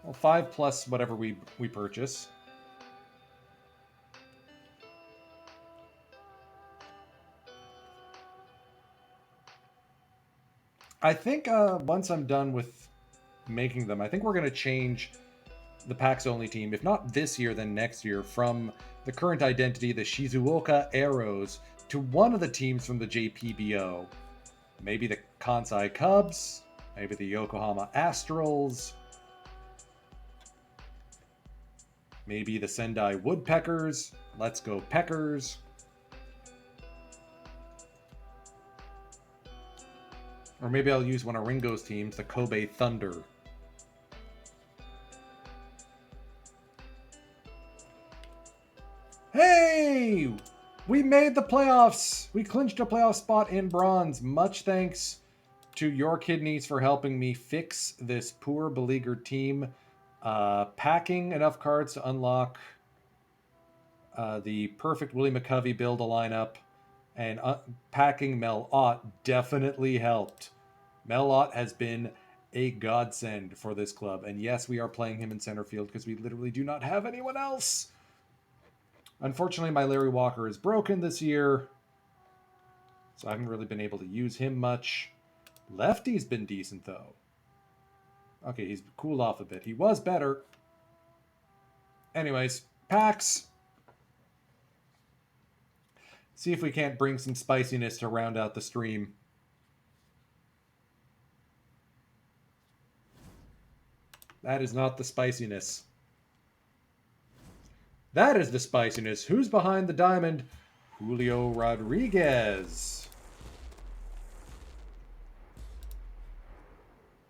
Well, 5 plus whatever we purchase. I think once I'm done with making them, I think we're going to change the packs only team, if not this year, then next year, from the current identity, the Shizuoka Arrows, to one of the teams from the JPBO. Maybe the Kansai Cubs, maybe the Yokohama Astrals, maybe the Sendai Woodpeckers. Let's go Peckers. Or maybe I'll use one of Ringo's teams, the Kobe Thunder. Hey! We made the playoffs! We clinched a playoff spot in bronze. Much thanks to your kidneys for helping me fix this poor, beleaguered team. Packing enough cards to unlock the perfect Willie McCovey build a lineup, and packing Mel Ott definitely helped. Mel Ott has been a godsend for this club, and yes, we are playing him in center field because we literally do not have anyone else. Unfortunately, my Larry Walker is broken this year, so I haven't really been able to use him much. Lefty's been decent, though. Okay, he's cooled off a bit. He was better. Anyways, packs. See if we can't bring some spiciness to round out the stream. That is not the spiciness. That is the spiciness. Who's behind the diamond? Julio Rodriguez.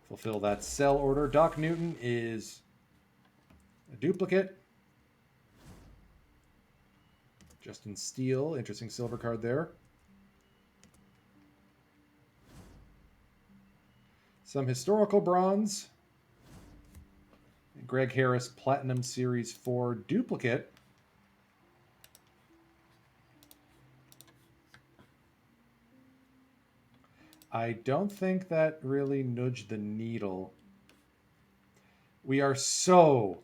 Fulfill that sell order. Doc Newton is a duplicate. Justin Steele, interesting silver card there. Some historical bronze. Greg Harris, Platinum Series 4 duplicate. I don't think that really nudged the needle. We are so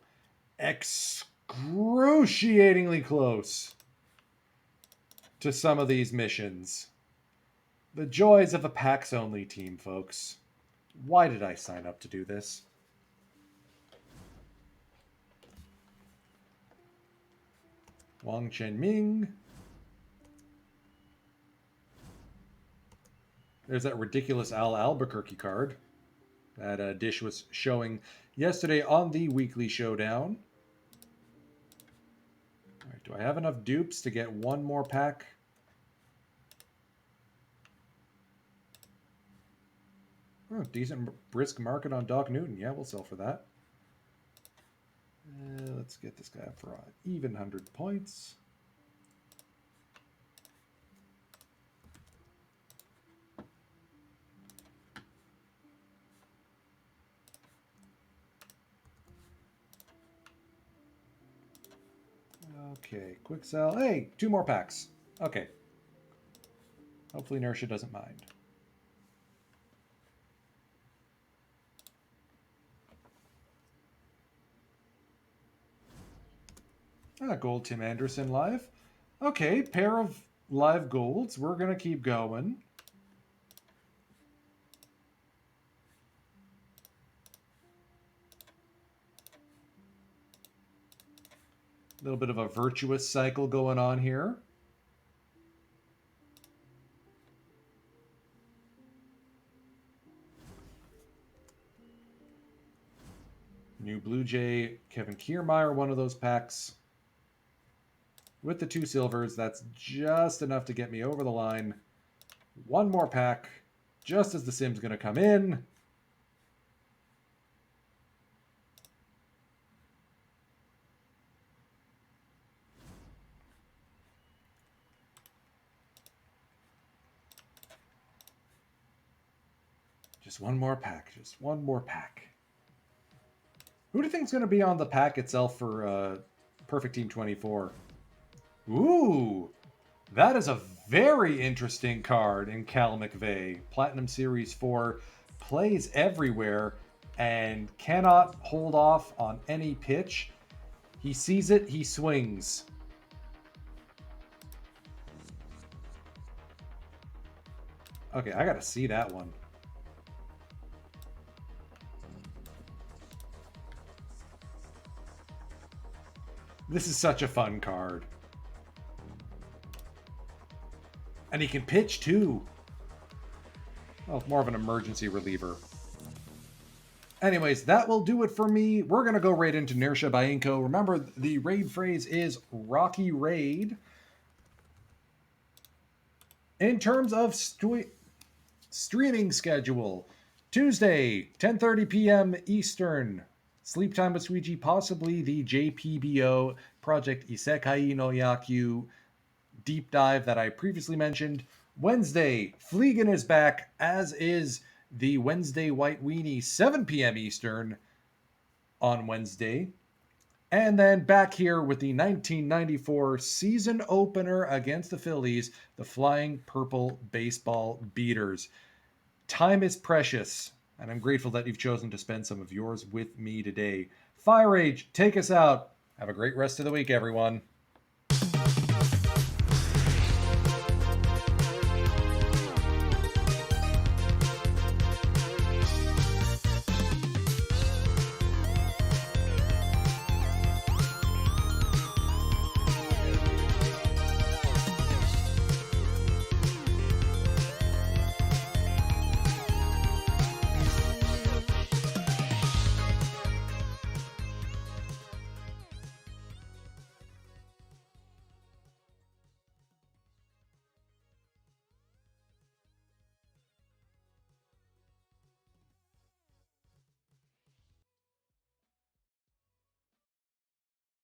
excruciatingly close to some of these missions. The joys of a packs-only team, folks. Why did I sign up to do this? Wang Chenming. There's that ridiculous Al Albuquerque card that Dish was showing yesterday on the Weekly Showdown. All right, do I have enough dupes to get one more pack? Oh, decent brisk market on Doc Newton. Yeah, we'll sell for that. Let's get this guy up for even 100 points. Okay, quick sell. Hey, 2 more packs. Okay. Hopefully Inertia doesn't mind. Gold Tim Anderson live. Okay, pair of live golds. We're going to keep going. A little bit of a virtuous cycle going on here. New Blue Jay, Kevin Kiermaier, one of those packs. With the 2 silvers, that's just enough to get me over the line. One more pack, just as the sim's going to come in. Just one more pack. Just one more pack. Who do you think is going to be on the pack itself for Perfect Team 24? Ooh, that is a very interesting card in Cal McVeigh. Platinum Series 4 plays everywhere and cannot hold off on any pitch. He sees it, he swings. Okay, I gotta see that one. This is such a fun card. And he can pitch too. Oh, more of an emergency reliever. Anyways, that will do it for me. We're going to go right into Nersha Bainko. Remember, the raid phrase is Rocky Raid. In terms of streaming schedule, Tuesday, 10:30 p.m. Eastern. Sleep Time with Suiji, possibly the JPBO Project Isekai no Yaku deep dive that I previously mentioned. Wednesday, Fleegan is back, as is the Wednesday White Weenie, 7 p.m. Eastern on Wednesday. And then back here with the 1994 season opener against the Phillies, the Flying Purple Baseball Beaters. Time is precious, and I'm grateful that you've chosen to spend some of yours with me today. Firage, take us out. Have a great rest of the week, everyone.